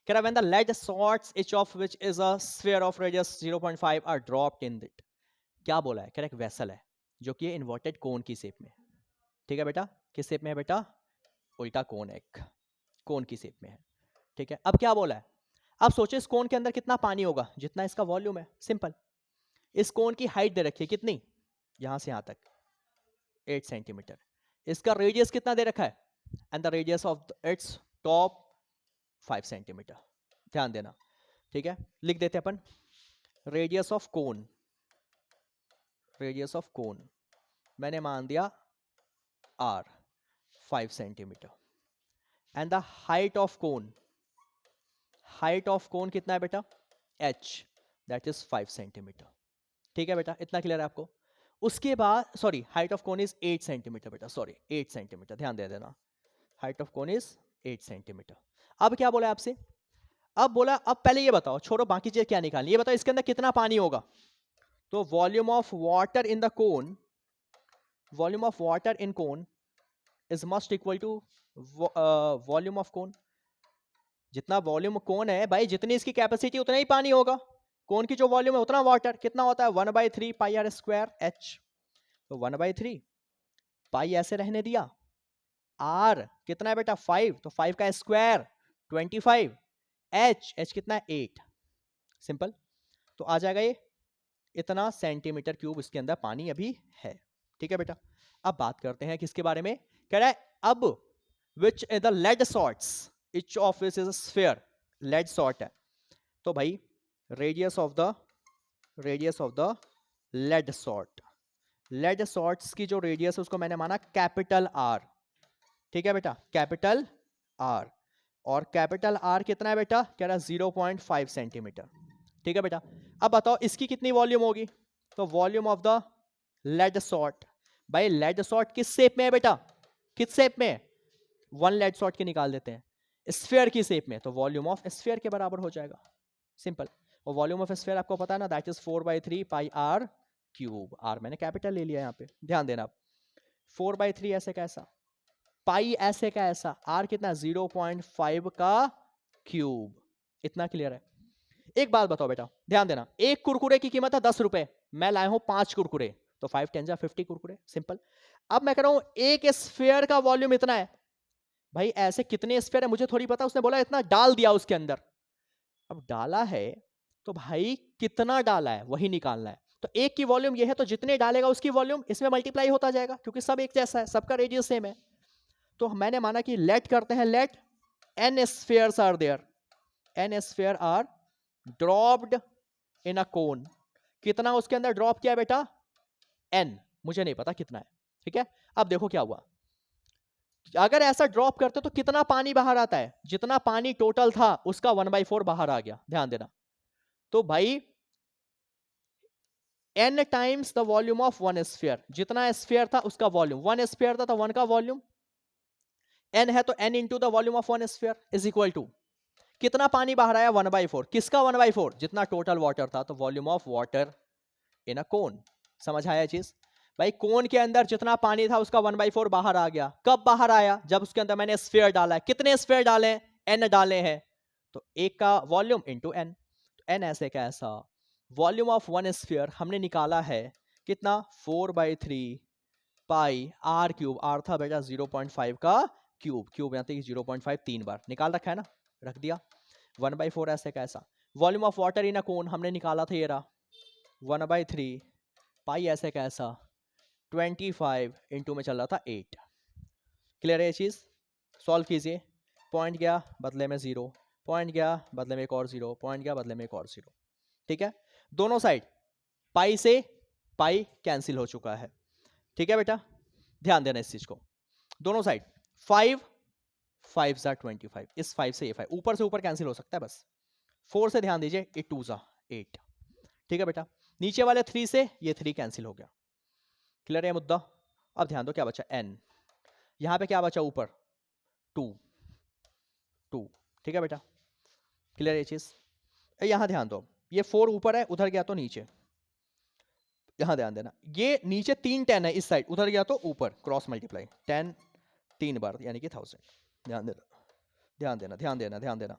A: कह रहा है when the lead salts each of which is a sphere of radius 0.5 are dropped in it। क्या बोला है, कह रहा है वेसल है जो कि इन्वर्टेड कोन की शेप में। ठीक है बेटा, किस शेप में है बेटा, उल्टा कोन, एक कोन की शेप में है। ठीक है, अब क्या बोला है, अब सोचे इस कोन के अंदर कितना पानी होगा, जितना इसका वॉल्यूम है। सिंपल, इस कोन की हाइट दे रखी है कितनी, यहां से यहां तक 8 सेंटीमीटर, इसका रेडियस कितना दे रखा है, and the radius of its top 5 centimetre. ध्यान देना, ठीक है, लिख देते अपन radius of cone, radius of cone मैंने मान दिया r 5 centimetre, and the height of cone, height of cone कितना है बेटा h, दैट इज 5 सेंटीमीटर। ठीक है बेटा, इतना क्लियर है आपको? उसके बाद sorry, height of cone is 8 centimetre बेटा, सॉरी 8 सेंटीमीटर, ध्यान दे देना, height of cone is 8 centimetre. अब क्या बोला आपसे, अब बोला अब पहले ये बताओ, छोड़ो बाकी चीज क्या निकालनी, ये बताओ इसके अंदर कितना पानी होगा। तो volume of water in the cone, volume of water in cone is must equal to volume of cone. जितना वॉल्यूम कोन है भाई, जितनी इसकी कैपेसिटी उतना ही पानी होगा, कोन की जो वॉल्यूम है उतना वाटर, कितना होता है 1/3 पाई आर स्क्वायर एच। तो 1/3 पाई ऐसे रहने दिया, आर कितना है बेटा 5, तो 5 का स्क्वायर 25, एच कितना है 8, सिंपल। तो आ जाएगा ये इतना सेंटीमीटर क्यूब इसके अंदर पानी अभी है। ठीक है बेटा, अब बात करते हैं किसके बारे में, कह रहा है अब which is the lead shots each of which is a sphere, lead shot है, तो भाई radius of the lead shot, lead shots की जो रेडियस है उसको मैंने माना कैपिटल आर। ठीक है बेटा, कैपिटल आर, और कैपिटल आर कितना है बेटा, कह रहा है 0.5 सेंटीमीटर। ठीक है बेटा, अब बताओ इसकी कितनी वॉल्यूम होगी, तो volume of the lead shot. भाई लेड सॉल्ट किस शेप में है बेटा, किस शेप में है, 1 लेड सॉल्ट के निकाल देते हैं, स्फीयर की शेप में, तो वॉल्यूम ऑफ स्फीयर के बराबर हो जाएगा, सिंपल। और वॉल्यूम ऑफ स्फीयर आपको पता है ना, that is 4/3 pi r cube. R मैंने कैपिटल ले लिया यहाँ पे, ध्यान देना आप। 4/3 ऐसे कैसा, पाई ऐसे का ऐसा, आर कितना 0.5 का क्यूब, इतना क्लियर है। एक बात बताओ बेटा, ध्यान देना, एक कुरकुरे की कीमत है 10 रुपए, मैं लाया हूं 5 कुरकुरे, तो 5 10 50 कुरकुरे, सिंपल। अब मैं कह रहा हूं एक स्फीयर का वॉल्यूम इतना है, भाई ऐसे कितने स्फीयर है मुझे थोड़ी पता, उसने बोला इतना डाल दिया उसके अंदर। अब डाला है तो भाई कितना डाला है वही निकालना है, तो एक की वॉल्यूम ये है, तो जितने डालेगा उसकी वॉल्यूम इसमें मल्टीप्लाई होता जाएगा, क्योंकि सब एक जैसा है, सबका रेडियस सेम है। तो मैंने माना कि लेट करते हैं, late n spheres are there, n sphere are dropped in a cone। कितना उसके अंदर ड्रॉप किया बेटा, n, मुझे नहीं पता कितना है, ठीक है। अब देखो क्या हुआ, अगर ऐसा ड्रॉप करते तो कितना पानी बाहर आता है, जितना पानी टोटल था उसका 1/4 बाहर आ गया, ध्यान देना। तो भाई n times the volume of 1 sphere, जितना स्फीयर था उसका वॉल्यूम, 1 स्फीयर था तो 1 का वॉल्यूम, n है तो n into the volume of 1 sphere is equal to कितना पानी बाहर आया, 1/4, किसका 1/4, जितना टोटल वाटर था, तो वॉल्यूम ऑफ वाटर इन अ कोन। समझ आया चीज, भाई कोन के अंदर जितना पानी था उसका 1/4 बाहर आ गया, कब बाहर आया, जब उसके अंदर मैंने स्फीयर डाला है, कितने स्फीयर डाले, n डाले हैं, तो एक का वॉल्यूम इंटू n, तो n ऐसे का ऐसा, वॉल्यूम ऑफ 1 स्फीयर हमने निकाला है कितना, 4/3 पाई आर क्यूब, आर था बेटा 0.5 का क्यूब, क्यूब यहाँ तक 0.5 3 बार निकाल रखा है ना, रख दिया, 1/4 ऐसे कैसा। वॉल्यूम ऑफ वाटर इन अ कोन हमने निकाला था, ये रहा 1/3 पाई ऐसे कैसा, 25 इंटू में चल रहा था 8। क्लियर है ये चीज, सॉल्व कीजिए, पॉइंट गया बदले में 0, पॉइंट गया बदले में एक और 0, पॉइंट गया बदले में एक और 0, ठीक है। दोनों साइड पाई से पाई कैंसिल हो चुका है, ठीक है बेटा, ध्यान देना इस चीज को। दोनों साइड 5 5 ज़ा 25, इस 5 से ये 5 ऊपर से ऊपर कैंसिल हो सकता है बस, 4 से ध्यान दीजिए, 8 2 ज़ा 8, ठीक है बेटा। नीचे वाले 3 से ये 3 कैंसिल हो गया, क्लियर है मुद्दा। अब ध्यान दो क्या बचा, n, यहां पे क्या बचा ऊपर 2 2, ठीक है बेटा, क्लियर है ये चीज। यहां ध्यान दो, ये 4 ऊपर है, उधर गया तो नीचे, यहां ध्यान देना, ये नीचे 3 10 है इस साइड, उधर गया तो ऊपर, क्रॉस मल्टीप्लाई 10 3 बार यानी कि 1000, ध्यान देना ध्यान देना ध्यान देना ध्यान देना,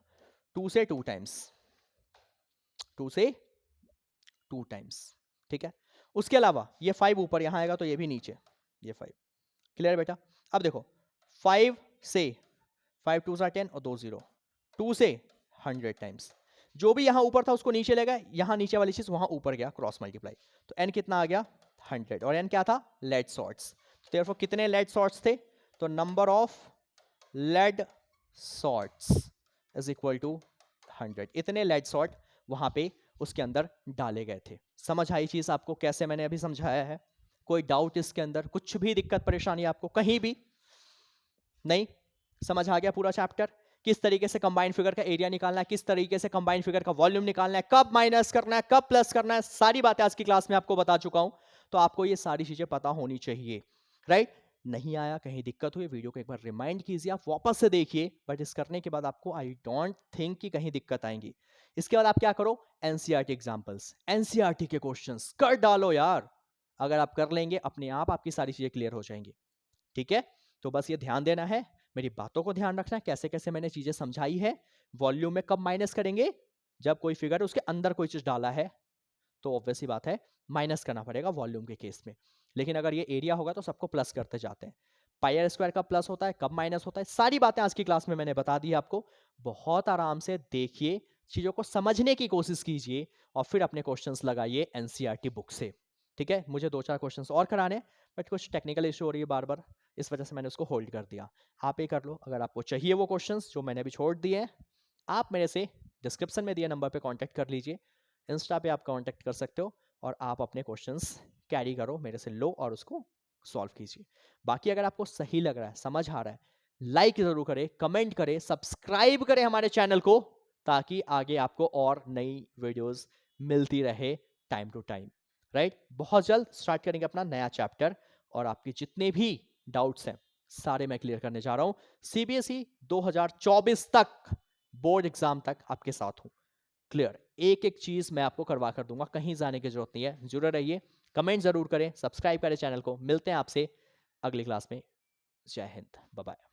A: 2 से 2 टाइम्स, 2 से 2 टाइम्स, ठीक है। उसके अलावा ये 5 ऊपर यहां आएगा तो ये भी नीचे, ये 5, क्लियर बेटा। अब देखो 5 से 5 2 10 और 2 0, 2 से 100 टाइम्स, जो भी यहां ऊपर था उसको नीचे ले गए, यहां नीचे वाली चीज वहां ऊपर गया, क्रॉस मल्टीप्लाई, तो n कितना आ गया 100, और n क्या था, लेड सॉर्ट्स, तो therefore कितने लेड सॉर्ट्स थे, तो number of lead shots is equal to 100, इतने लेड सॉर्ट वहां पे उसके अंदर डाले गए थे। समझ आई चीज आपको, कैसे मैंने अभी समझाया है, कोई डाउट इसके अंदर, कुछ भी दिक्कत परेशानी आपको कहीं भी नहीं, समझ आ गया पूरा चैप्टर, किस तरीके से कंबाइंड फिगर का एरिया निकालना है, किस तरीके से कंबाइंड फिगर का वॉल्यूम निकालना है, कब माइनस करना है, कब प्लस करना है, सारी बातें आज की क्लास में आपको बता चुका हूं, तो आपको ये सारी चीजें पता होनी चाहिए, राइट। नहीं आया, कहीं दिक्कत हुई, वीडियो को एक बार रिमाइंड कीजिए, आप वापस से देखिए, बट इस करने के बाद आपको आई डोंट थिंक कि कहीं दिक्कत आएंगी। इसके बाद आप क्या करो, एनसीईआरटी एग्जांपल्स, एनसीईआरटी के क्वेश्चंस कर डालो यार, अगर आप कर लेंगे अपने आप आपकी सारी चीजें क्लियर हो जाएंगी, ठीक है। तो बस ये ध्यान देना है, मेरी बातों को ध्यान रखना है, कैसे कैसे मैंने चीजें समझाई है। वॉल्यूम में कब माइनस करेंगे, जब कोई फिगर उसके अंदर कोई चीज डाला है, तो ऑब्वियसली बात है माइनस करना पड़ेगा वॉल्यूम के केस में, लेकिन अगर ये एरिया होगा तो सबको प्लस करते जाते हैं। पाई आर स्क्वायर कब प्लस होता है, कब माइनस होता है, सारी बातें आज की क्लास में मैंने बता दी आपको, बहुत आराम से देखिए, चीजों को समझने की कोशिश कीजिए और फिर अपने क्वेश्चंस लगाइए एनसीईआरटी बुक से, ठीक है। मुझे 2 4 क्वेश्चंस और कराने, बट कुछ टेक्निकल इशू हो रही है बार बार, इस वजह से मैंने उसको होल्ड कर दिया। आप ही कर लो, अगर आपको चाहिए वो क्वेश्चंस जो मैंने अभी छोड़ दिए हैं, आप मेरे से डिस्क्रिप्शन में दिए नंबर पे कांटेक्ट कर लीजिए, इंस्टा पे आप कांटेक्ट कर सकते हो, और आप अपने क्वेश्चंस कैरी करो मेरे से, लो और उसको सॉल्व कीजिए। बाकी अगर आपको सही लग रहा है, समझ आ रहा है, लाइक जरूर करें, कमेंट करें, सब्सक्राइब करें हमारे चैनल को, ताकि आगे आपको और नई वीडियोस मिलती रहे टाइम टू टाइम। राइट। बहुत जल्द स्टार्ट करेंगे अपना नया चैप्टर, और आपके जितने भी डाउट्स हैं सारे मैं क्लियर करने जा रहा हूं। सीबीएसई 2024 तक, बोर्ड एग्जाम तक आपके साथ हूं। क्लियर, एक एक चीज मैं आपको करवा कर दूंगा, कहीं जाने की जरूरत नहीं है। जुड़े रहिए, कमेंट जरूर करें, सब्सक्राइब करें चैनल को। मिलते हैं आपसे अगली क्लास में। जय हिंद, बाय बाय।